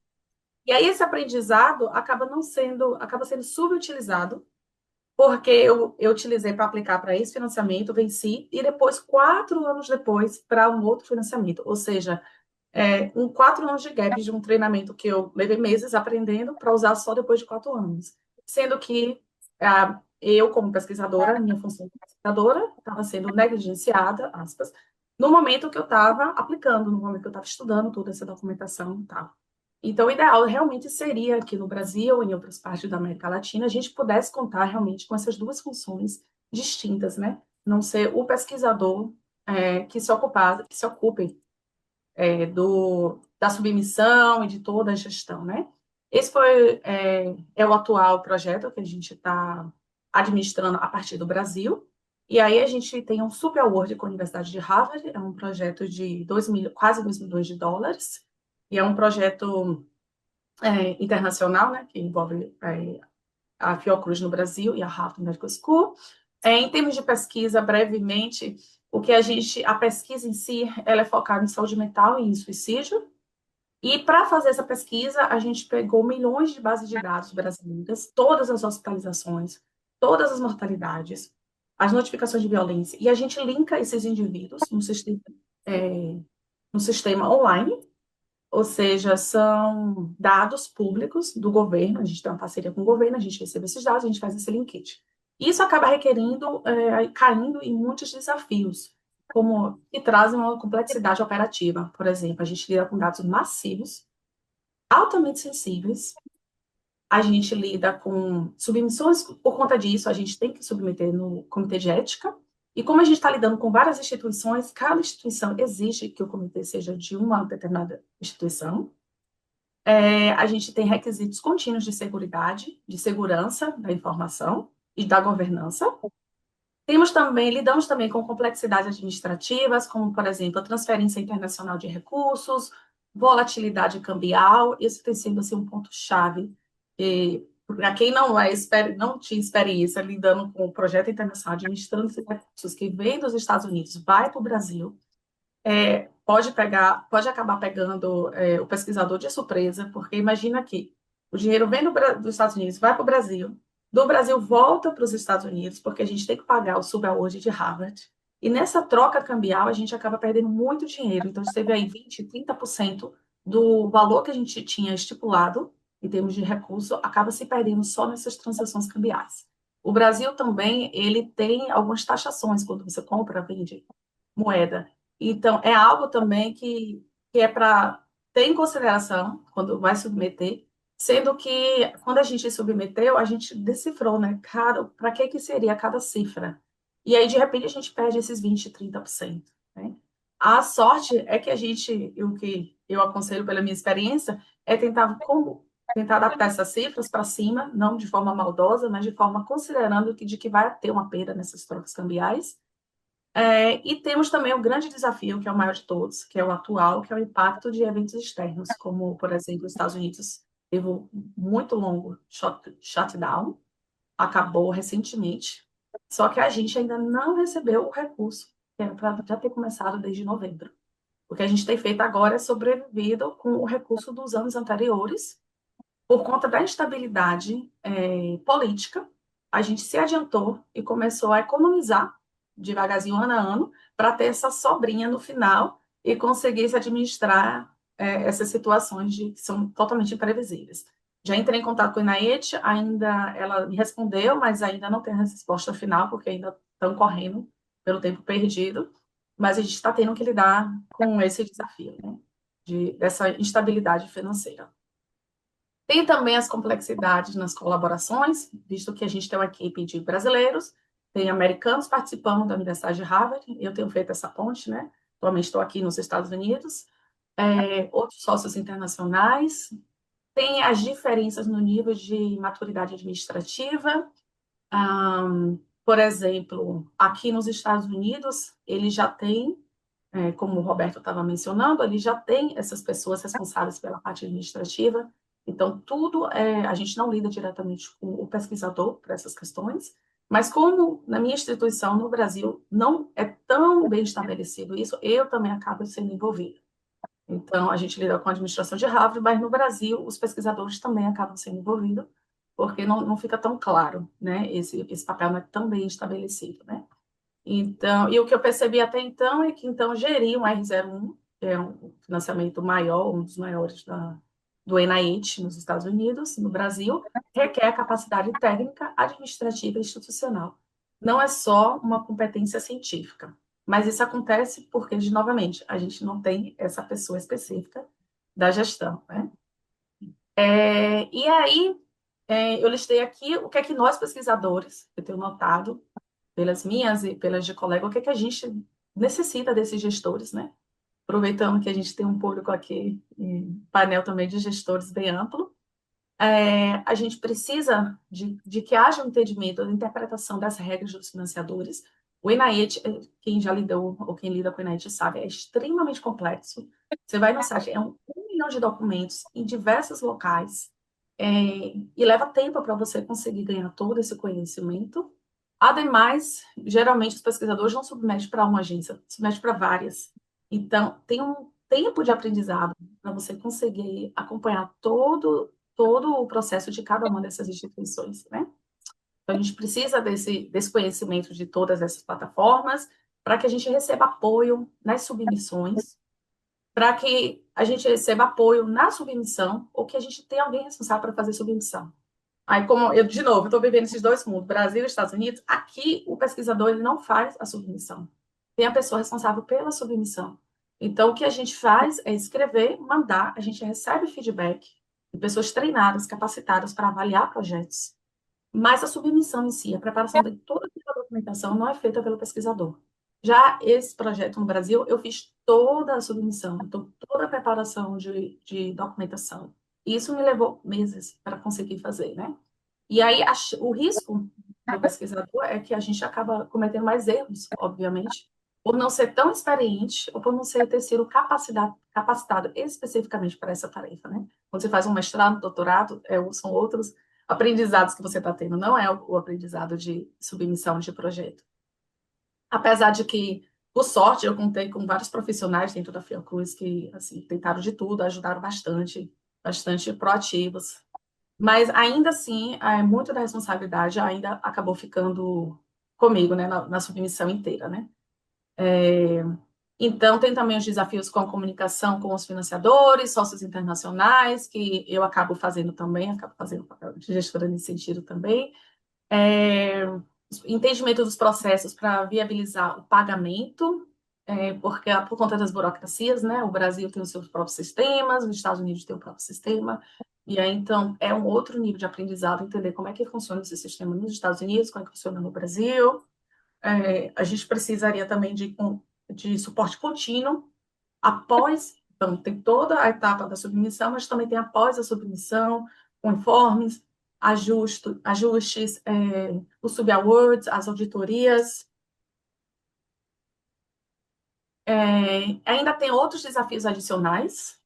E aí esse aprendizado acaba sendo subutilizado, porque eu utilizei para aplicar para esse financiamento, venci, e depois, 4 anos depois, para um outro financiamento. Ou seja, 4 anos de gap de um treinamento que eu levei meses aprendendo para usar só depois de 4 anos. Sendo que eu, como pesquisadora, minha função de pesquisadora estava sendo negligenciada, aspas, no momento que eu estava aplicando, no momento que eu estava estudando toda essa documentação e tal. Então, o ideal realmente seria que no Brasil ou em outras partes da América Latina a gente pudesse contar realmente com essas duas funções distintas, né? Não ser o pesquisador que se ocupe da submissão e de toda a gestão, né? Esse é o atual projeto que a gente está administrando a partir do Brasil, E aí a gente tem um super award com a Universidade de Harvard, é um projeto de quase 2 milhões de dólares, e é um projeto internacional, né, que envolve a Fiocruz no Brasil e a Harvard Medical School. Em termos de pesquisa, brevemente, a pesquisa em si, ela é focada em saúde mental e em suicídio. E para fazer essa pesquisa, a gente pegou milhões de bases de dados brasileiras, todas as hospitalizações, todas as mortalidades, as notificações de violência, e a gente linka esses indivíduos no sistema online, ou seja, são dados públicos do governo, a gente tem uma parceria com o governo, a gente recebe esses dados, a gente faz esse linkage. Isso acaba caindo em muitos desafios, como que trazem uma complexidade operativa. Por exemplo, a gente lida com dados massivos, altamente sensíveis, a gente lida com submissões, por conta disso, a gente tem que submeter no comitê de ética, e como a gente está lidando com várias instituições, cada instituição exige que o comitê seja de uma determinada instituição. A gente tem requisitos contínuos de segurança da informação e da governança. Lidamos também com complexidades administrativas, como, por exemplo, a transferência internacional de recursos, volatilidade cambial. Isso tem sido assim, um ponto-chave. Para quem não tinha experiência lidando com o projeto internacional, administrando esses recursos que vem dos Estados Unidos, vai para o Brasil, pode acabar pegando o pesquisador de surpresa, porque imagina que o dinheiro vem dos Estados Unidos, vai para o Brasil, do Brasil volta para os Estados Unidos, porque a gente tem que pagar o subaward de Harvard, e nessa troca cambial a gente acaba perdendo muito dinheiro. Então, você teve aí 20, 30% do valor que a gente tinha estipulado, em termos de recurso, acaba se perdendo só nessas transações cambiais. O Brasil também, ele tem algumas taxações quando você compra, vende moeda. Então, é algo também que é para ter em consideração quando vai submeter, sendo que quando a gente submeteu, a gente decifrou, né? Para que seria cada cifra? E aí, de repente, a gente perde esses 20, 30%, né? A sorte é que o que eu aconselho pela minha experiência, é tentar adaptar essas cifras para cima, não de forma maldosa, mas de forma considerando de que vai ter uma perda nessas trocas cambiais. E temos também o grande desafio, que é o maior de todos, que é o atual, que é o impacto de eventos externos, como, por exemplo, os Estados Unidos teve um muito longo shutdown, acabou recentemente, só que a gente ainda não recebeu o recurso, que era para já ter começado desde novembro. O que a gente tem feito agora é sobrevivido com o recurso dos anos anteriores, por conta da instabilidade política, a gente se adiantou e começou a economizar devagarzinho, ano a ano, para ter essa sobrinha no final e conseguir se administrar essas situações que são totalmente imprevisíveis. Já entrei em contato com a INAET, ela me respondeu, mas ainda não tem a resposta final, porque ainda estão correndo pelo tempo perdido, mas a gente está tendo que lidar com esse desafio, né, dessa instabilidade financeira. Tem também as complexidades nas colaborações, visto que a gente tem uma equipe de brasileiros, tem americanos participando da Universidade de Harvard, eu tenho feito essa ponte, né? Atualmente estou aqui nos Estados Unidos, outros sócios internacionais, tem as diferenças no nível de maturidade administrativa. Por exemplo, aqui nos Estados Unidos, ele já tem, como o Roberto estava mencionando, ele já tem essas pessoas responsáveis pela parte administrativa. Então, a gente não lida diretamente com o pesquisador para essas questões, mas como na minha instituição, no Brasil, não é tão bem estabelecido isso, eu também acabo sendo envolvida. Então, a gente lida com a administração de Harvard, mas no Brasil, os pesquisadores também acabam sendo envolvidos, porque não fica tão claro, né? Esse papel não é tão bem estabelecido, né? Então, e o que eu percebi até então é que, então, gerir um R01, que é um financiamento maior, um dos maiores do NIH nos Estados Unidos, no Brasil, requer capacidade técnica, administrativa e institucional. Não é só uma competência científica, mas isso acontece porque, novamente, a gente não tem essa pessoa específica da gestão, né? E aí, eu listei aqui o que é que nós, pesquisadores, eu tenho notado, pelas minhas e pelas de colega, o que é que a gente necessita desses gestores, né? Aproveitando que a gente tem um público aqui, um painel também de gestores bem amplo, a gente precisa de que haja um entendimento da interpretação das regras dos financiadores, O NIH, quem já lidou ou quem lida com o NIH sabe, é extremamente complexo. Você vai no site, é 1 milhão de documentos em diversos locais, e leva tempo para você conseguir ganhar todo esse conhecimento. Ademais, geralmente os pesquisadores não submetem para uma agência, submetem para várias. Então, tem um tempo de aprendizado para você conseguir acompanhar todo o processo de cada uma dessas instituições, né? Então, a gente precisa desse conhecimento de todas essas plataformas para que a gente receba apoio nas submissões, para que a gente receba apoio na submissão, ou que a gente tenha alguém responsável para fazer submissão. Aí, como eu, de novo, estou vivendo esses dois mundos, Brasil e Estados Unidos, aqui o pesquisador ele não faz a submissão. Tem a pessoa responsável pela submissão. Então, o que a gente faz é escrever, mandar, a gente recebe feedback de pessoas treinadas, capacitadas para avaliar projetos. Mas a submissão em si, a preparação de toda a documentação não é feita pelo pesquisador. Já esse projeto no Brasil, eu fiz toda a submissão, então, toda a preparação de documentação. E isso me levou meses para conseguir fazer, né? E aí, o risco do pesquisador é que a gente acaba cometendo mais erros, obviamente, por não ser tão experiente ou por não ter sido capacitado especificamente para essa tarefa, né? Quando você faz um mestrado, doutorado, são outros aprendizados que você está tendo, não é o aprendizado de submissão de projeto. Apesar de que, por sorte, eu contei com vários profissionais dentro da Fiocruz que, assim, tentaram de tudo, ajudaram bastante, bastante proativos. Mas, ainda assim, muito da responsabilidade ainda acabou ficando comigo, né, na submissão inteira, né? Então, tem também os desafios com a comunicação com os financiadores, sócios internacionais, que eu acabo fazendo também, acabo fazendo papel de gestora nesse sentido também. Entendimento dos processos para viabilizar o pagamento, porque por conta das burocracias, né? O Brasil tem os seus próprios sistemas, os Estados Unidos tem o próprio sistema, e aí, então, é um outro nível de aprendizado, entender como é que funciona esse sistema nos Estados Unidos, como é que funciona no Brasil. A gente precisaria também de suporte contínuo após, então, tem toda a etapa da submissão, mas também tem após a submissão, com informes, ajustes, os sub-awards, as auditorias. Ainda tem outros desafios adicionais,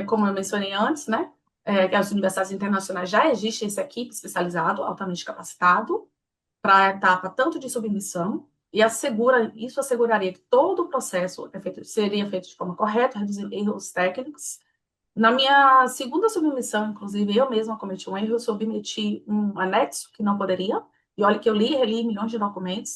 como eu mencionei antes, né? Que as universidades internacionais já existe essa equipe especializada, altamente capacitado, para a etapa tanto de submissão, e isso asseguraria que todo o processo seria feito de forma correta, reduzindo erros técnicos. Na minha segunda submissão, inclusive, eu mesma cometi um erro, eu submeti um anexo que não poderia, e olha que eu li e reli milhões de documentos.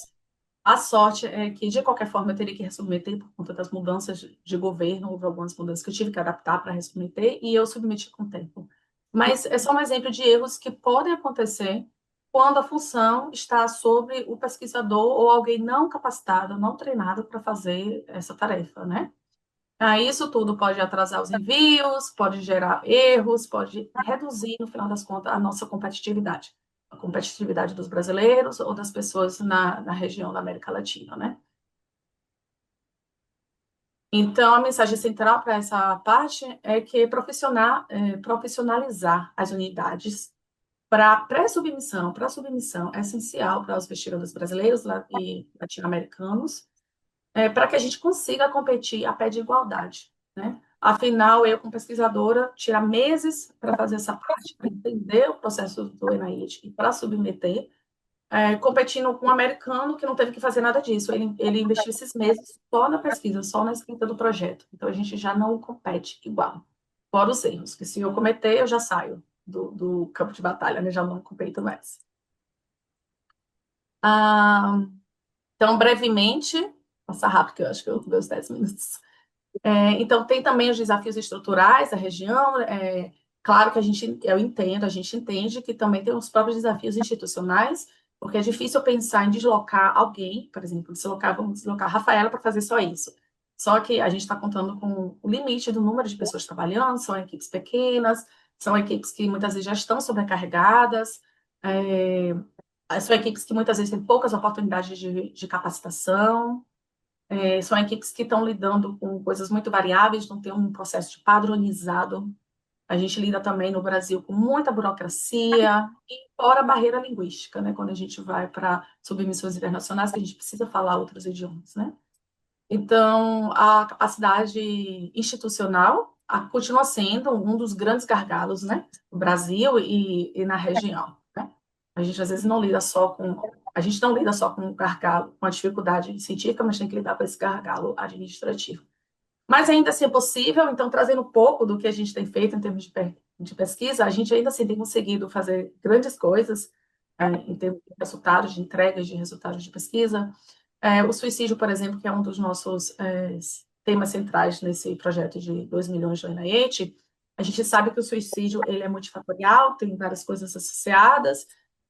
A sorte é que, de qualquer forma, eu teria que resubmeter por conta das mudanças de governo, houve algumas mudanças que eu tive que adaptar para resubmeter, e eu submeti com o tempo. Mas é só um exemplo de erros que podem acontecer quando a função está sobre o pesquisador ou alguém não capacitado, não treinado para fazer essa tarefa, né? Isso tudo pode atrasar os envios, pode gerar erros, pode reduzir, no final das contas, a nossa competitividade. A competitividade dos brasileiros ou das pessoas na região da América Latina, né? Então, a mensagem central para essa parte é que profissionalizar as unidades para pré-submissão, para submissão é essencial para os pesquisadores brasileiros e latino-americanos, para que a gente consiga competir a pé de igualdade, né? Afinal, eu, como pesquisadora, tirar meses para fazer essa parte, para entender o processo do NIH e para submeter, competindo com um americano que não teve que fazer nada disso. Ele investiu esses meses só na pesquisa, só na escrita do projeto. Então, a gente já não compete igual. Fora os erros, que se eu cometer, eu já saio do campo de batalha, né? Já não compito mais. Então, brevemente, passar rápido, que eu acho que eu dei os 10 minutos. Então, tem também os desafios estruturais da região. Claro que a gente entende que também tem os próprios desafios institucionais, porque é difícil pensar em deslocar alguém, por exemplo, vamos deslocar a Rafaela para fazer só isso. Só que a gente está contando com o limite do número de pessoas trabalhando, são equipes pequenas, são equipes que muitas vezes já estão sobrecarregadas, são equipes que muitas vezes têm poucas oportunidades de capacitação. São equipes que estão lidando com coisas muito variáveis, não tem um processo padronizado A gente lida também no Brasil com muita burocracia e fora a barreira linguística, né? Quando a gente vai para submissões internacionais, que a gente precisa falar outros idiomas, né? Então, a capacidade institucional continua sendo um dos grandes gargalos, né? No Brasil e na região, né? A gente às vezes não lida só com a gente não lida só com o gargalo, com a dificuldade científica, mas tem que lidar com esse gargalo administrativo. Mas ainda assim é possível, então, trazendo um pouco do que a gente tem feito em termos de pesquisa, a gente ainda assim tem conseguido fazer grandes coisas em termos de resultados, de entregas de resultados de pesquisa. O suicídio, por exemplo, que é um dos nossos temas centrais nesse projeto de 2 milhões do NIH, a gente sabe que o suicídio ele é multifatorial, tem várias coisas associadas,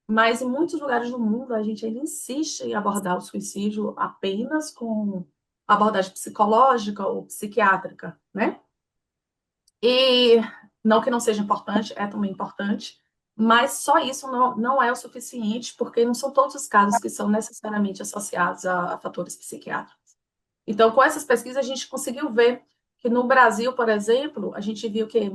mas em muitos lugares do mundo a gente ainda insiste em abordar o suicídio apenas com abordagem psicológica ou psiquiátrica, né? E não que não seja importante, é também importante, mas só isso não é o suficiente, porque não são todos os casos que são necessariamente associados a fatores psiquiátricos. Então, com essas pesquisas, a gente conseguiu ver que no Brasil, por exemplo, a gente viu que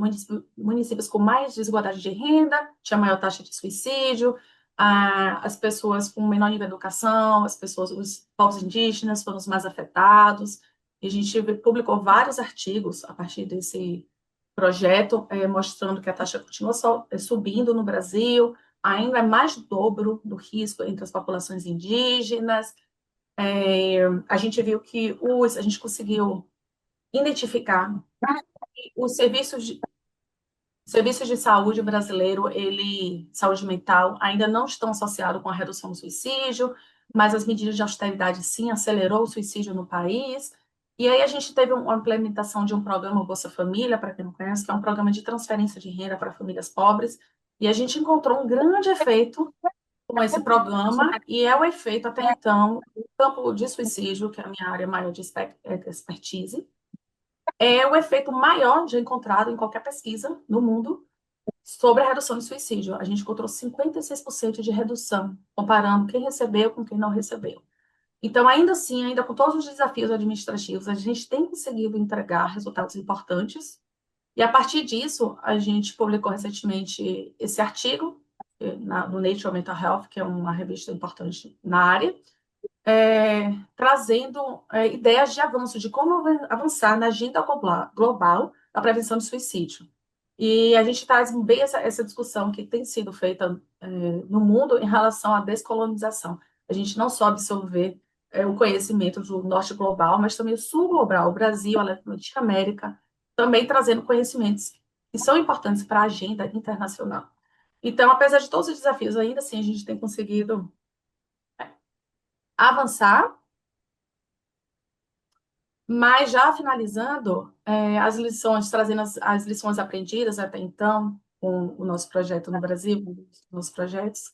municípios com mais desigualdade de renda tinha maior taxa de suicídio, as pessoas com menor nível de educação, os povos indígenas foram os mais afetados. E a gente publicou vários artigos a partir desse projeto, mostrando que a taxa continua subindo no Brasil, ainda é mais do dobro do risco entre as populações indígenas. A gente viu que a gente conseguiu identificar que os serviços de saúde brasileiro, saúde mental, ainda não estão associados com a redução do suicídio, mas as medidas de austeridade, sim, acelerou o suicídio no país. E aí a gente teve uma implementação de um programa Bolsa Família, para quem não conhece, que é um programa de transferência de renda para famílias pobres, e a gente encontrou um grande efeito com esse programa, e é o efeito até então, no campo de suicídio, que é a minha área maior de expertise, é o efeito maior já encontrado em qualquer pesquisa no mundo sobre a redução de suicídio. A gente encontrou 56% de redução, comparando quem recebeu com quem não recebeu. Então, ainda assim, ainda com todos os desafios administrativos, a gente tem conseguido entregar resultados importantes. E a partir disso, a gente publicou recentemente esse artigo no Nature Mental Health, que é uma revista importante na área, trazendo ideias de avanço, de como avançar na agenda global da prevenção do suicídio. E a gente traz bem essa discussão que tem sido feita no mundo em relação à descolonização. A gente não só absorver o conhecimento do norte global, mas também o sul global, o Brasil, a Latinoamérica, também trazendo conhecimentos que são importantes para a agenda internacional. Então, apesar de todos os desafios, ainda assim a gente tem conseguido avançar, mas já finalizando as lições, trazendo as lições aprendidas até então, com o nosso projeto no Brasil, com os nossos projetos,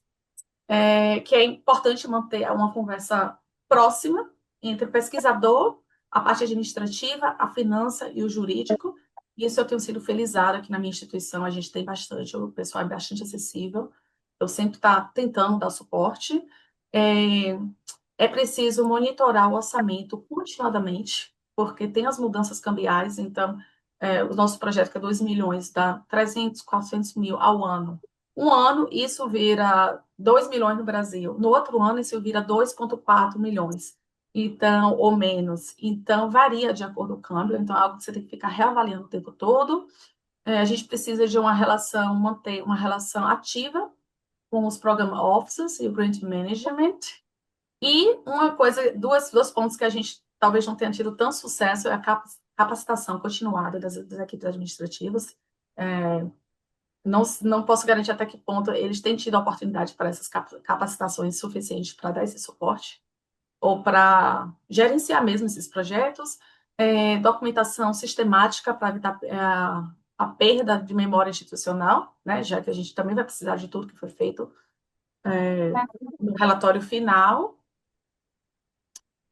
que é importante manter uma conversa próxima entre o pesquisador, a parte administrativa, a finança e o jurídico. Isso eu tenho sido felizada aqui na minha instituição, a gente tem bastante, o pessoal é bastante acessível, eu sempre estou tentando dar suporte. É preciso monitorar o orçamento continuadamente, porque tem as mudanças cambiais, então, o nosso projeto, que é 2 milhões, dá 300, 400 mil ao ano. Um ano, isso vira 2 milhões no Brasil. No outro ano, isso vira 2,4 milhões. Então, ou menos. Então, varia de acordo com o câmbio. Então, é algo que você tem que ficar reavaliando o tempo todo. A gente precisa de manter uma relação ativa com os Program Officers e o Grant Management. E uma coisa, dois pontos que a gente talvez não tenha tido tanto sucesso é a capacitação continuada das equipes administrativas. Não posso garantir até que ponto eles têm tido a oportunidade para essas capacitações suficientes para dar esse suporte ou para gerenciar mesmo esses projetos, documentação sistemática para evitar a perda de memória institucional, né, já que a gente também vai precisar de tudo que foi feito no relatório final.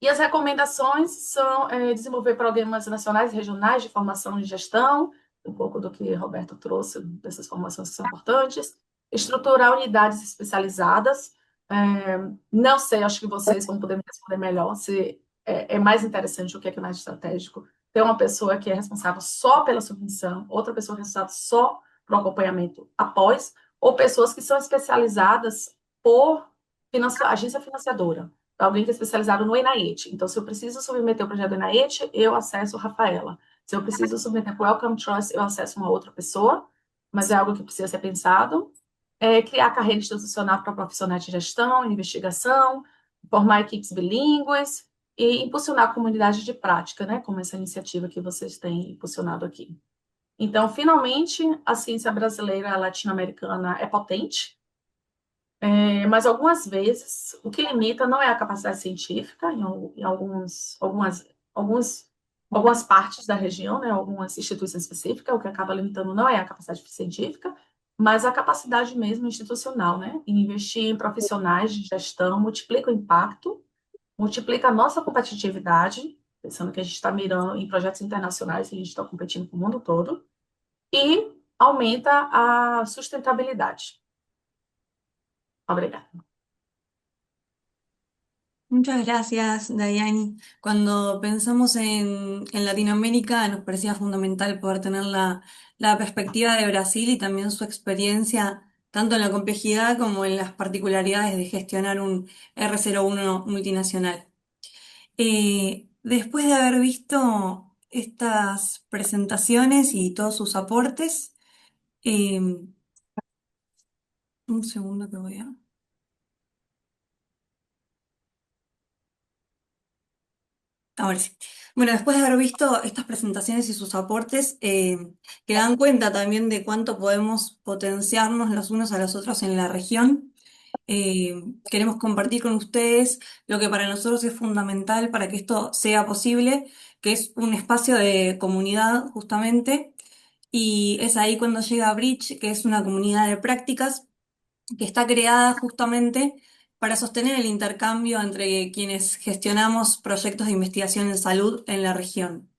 E as recomendações são desenvolver programas nacionais e regionais de formação e gestão, um pouco do que Roberto trouxe, dessas formações que são importantes, estruturar unidades especializadas. Não sei, acho que vocês vão poder me responder melhor, se é mais interessante, o que é mais estratégico. Ter uma pessoa que é responsável só pela submissão, outra pessoa responsável só para o acompanhamento após, ou pessoas que são especializadas por agência financiadora. Alguém que é especializado no ENAET. Então, se eu preciso submeter o projeto do ENAET, eu acesso a Rafaela. Se eu preciso submeter para o Wellcome Trust, eu acesso uma outra pessoa, mas é algo que precisa ser pensado. Criar carreira institucional para profissionais de gestão, investigação, formar equipes bilíngues e impulsionar a comunidade de prática, né, como essa iniciativa que vocês têm impulsionado aqui. Então, finalmente, a ciência brasileira latino-americana é potente, mas algumas vezes o que limita não é a capacidade científica, em algumas partes da região, né, algumas instituições específicas, o que acaba limitando não é a capacidade científica, mas a capacidade mesmo institucional, né, em investir em profissionais de gestão, multiplica o impacto, multiplica a nossa competitividade, pensando que a gente está mirando em projetos internacionais e a gente está competindo com o mundo todo, e aumenta a sustentabilidade. Obrigada. Muchas gracias, Dayani. Cuando pensamos en Latinoamérica, nos parecía fundamental poder tener la perspectiva de Brasil y también su experiencia, tanto en la complejidad como en las particularidades de gestionar un R01 multinacional. Después de haber visto estas presentaciones y todos sus aportes, eh, un segundo que voy a... Ahora sí. Bueno, después de haber visto estas presentaciones y sus aportes, que dan cuenta también de cuánto podemos potenciarnos los unos a los otros en la región, queremos compartir con ustedes lo que para nosotros es fundamental para que esto sea posible, que es un espacio de comunidad justamente, y es ahí cuando llega Bridge, que es una comunidad de prácticas que está creada justamente para sostener el intercambio entre quienes gestionamos proyectos de investigación en salud en la región.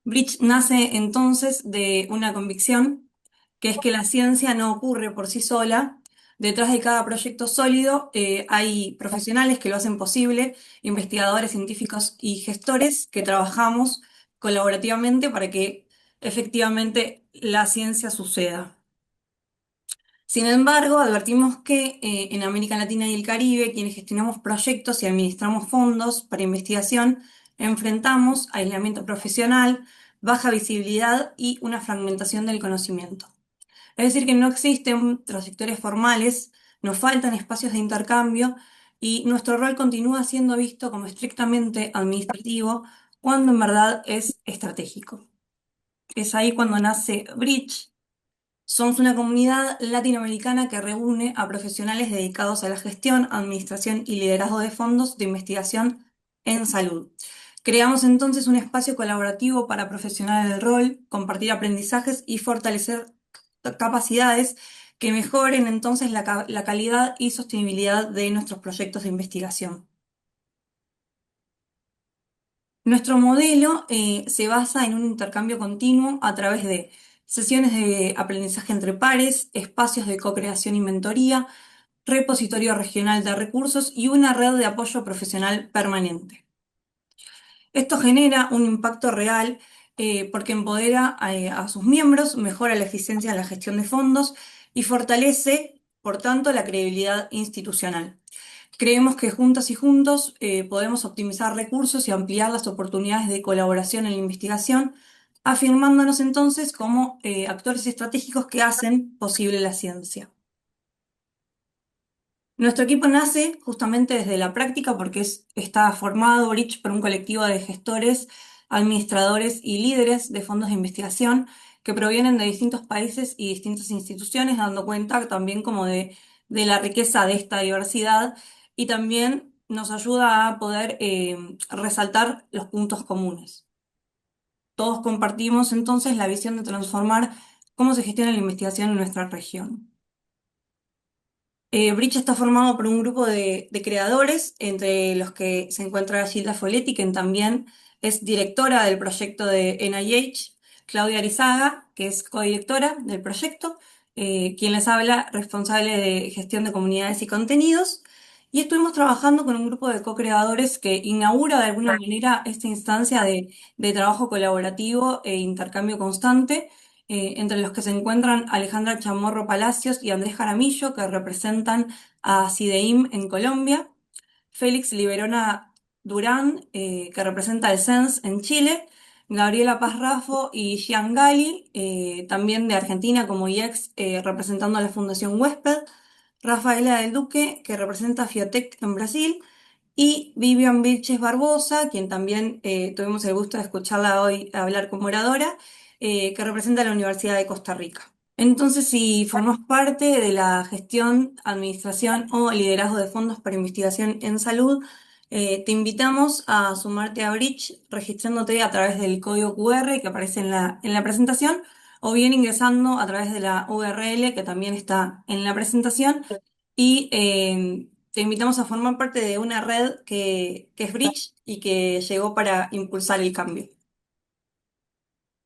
Bridge nace entonces de una convicción, que es que la ciencia no ocurre por sí sola. Detrás de cada proyecto sólido hay profesionales que lo hacen posible, investigadores, científicos y gestores que trabajamos colaborativamente para que efectivamente la ciencia suceda. Sin embargo, advertimos que en América Latina y el Caribe, quienes gestionamos proyectos y administramos fondos para investigación, enfrentamos aislamiento profesional, baja visibilidad y una fragmentación del conocimiento. Es decir, que no existen trayectorias formales, nos faltan espacios de intercambio y nuestro rol continúa siendo visto como estrictamente administrativo, cuando en verdad es estratégico. Es ahí cuando nace Bridge. Somos una comunidad latinoamericana que reúne a profesionales dedicados a la gestión, administración y liderazgo de fondos de investigación en salud. Creamos entonces un espacio colaborativo para profesionales del rol, compartir aprendizajes y fortalecer capacidades que mejoren entonces la calidad y sostenibilidad de nuestros proyectos de investigación. Nuestro modelo se basa en un intercambio continuo a través de sesiones de aprendizaje entre pares, espacios de co-creación y mentoría, repositorio regional de recursos y una red de apoyo profesional permanente. Esto genera un impacto real porque empodera a sus miembros, mejora la eficiencia de la gestión de fondos y fortalece, por tanto, la credibilidad institucional. Creemos que juntas y juntos podemos optimizar recursos y ampliar las oportunidades de colaboración en la investigación, afirmándonos entonces como actores estratégicos que hacen posible la ciencia. Nuestro equipo nace justamente desde la práctica porque está formado Bridge por un colectivo de gestores, administradores y líderes de fondos de investigación que provienen de distintos países y distintas instituciones, dando cuenta también como de la riqueza de esta diversidad y también nos ayuda a poder resaltar los puntos comunes. Todos compartimos entonces la visión de transformar cómo se gestiona la investigación en nuestra región. Bridge está formado por un grupo de creadores, entre los que se encuentra Gilda Foletti, quien también es directora del proyecto de NIH, Claudia Arizaga, que es codirectora del proyecto, quien les habla, responsable de gestión de comunidades y contenidos, y estuvimos trabajando con un grupo de co-creadores que inaugura de alguna manera esta instancia de trabajo colaborativo e intercambio constante, entre los que se encuentran Alejandra Chamorro Palacios y Andrés Jaramillo, que representan a CIDEIM en Colombia, Félix Liberona Durán, que representa el CENS en Chile, Gabriela Paz Raffo y Gian Gali, también de Argentina como IEX, representando a la Fundación Huésped, Rafaela del Duque, que representa a Fiotec en Brasil, y Vivian Vilches Barbosa, quien también tuvimos el gusto de escucharla hoy hablar como oradora, que representa a la Universidad de Costa Rica. Entonces, si formas parte de la gestión, administración o liderazgo de fondos para investigación en salud, te invitamos a sumarte a Bridge registrándote a través del código QR que aparece en la presentación o bien ingresando a través de la URL que también está en la presentación y te invitamos a formar parte de una red que es Bridge y que llegó para impulsar el cambio.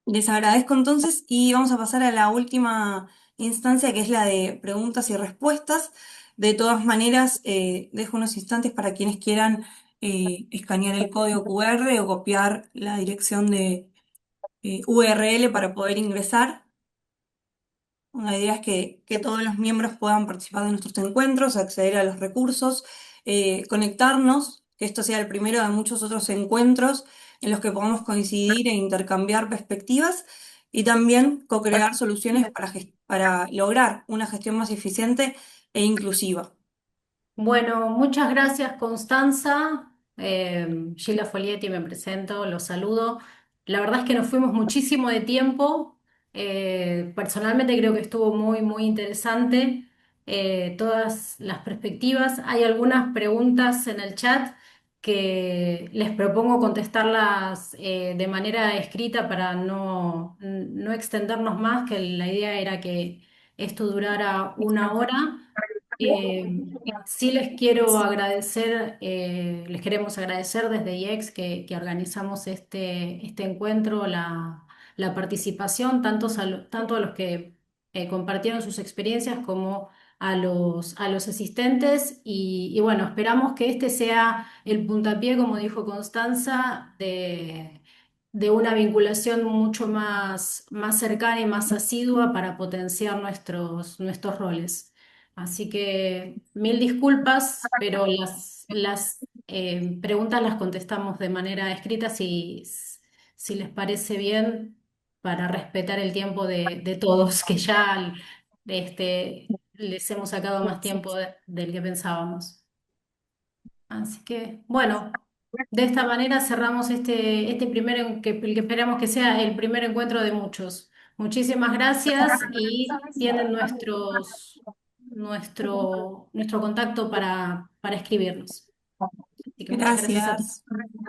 Les agradezco entonces y vamos a pasar a la última instancia que es la de preguntas y respuestas. De todas maneras, dejo unos instantes para quienes quieran escanear el código QR o copiar la dirección de URL para poder ingresar. La idea es que todos los miembros puedan participar de nuestros encuentros, acceder a los recursos, conectarnos, que esto sea el primero de muchos otros encuentros en los que podamos coincidir e intercambiar perspectivas y también co-crear soluciones para lograr una gestión más eficiente e inclusiva. Bueno, muchas gracias, Constanza. Gilda Folietti, me presento, los saludo. La verdad es que nos fuimos muchísimo de tiempo. Personalmente creo que estuvo muy, muy interesante todas las perspectivas. Hay algunas preguntas en el chat que les propongo contestarlas de manera escrita para no extendernos más, que la idea era que esto durara una hora. Eh, sí les queremos agradecer desde IEX que organizamos este encuentro, la participación, tanto a los que compartieron sus experiencias como a los asistentes. Y bueno, esperamos que este sea el puntapié, como dijo Constanza, de una vinculación mucho más cercana y más asidua para potenciar nuestros roles. Así que mil disculpas, pero las preguntas las contestamos de manera escrita si les parece bien, para respetar el tiempo de todos, que ya les hemos sacado más tiempo del que pensábamos. Así que, bueno, de esta manera cerramos este el que esperamos que sea el primer encuentro de muchos. Muchísimas gracias y tienen nuestro contacto para escribirnos. Así que muchas gracias a todos. Gracias.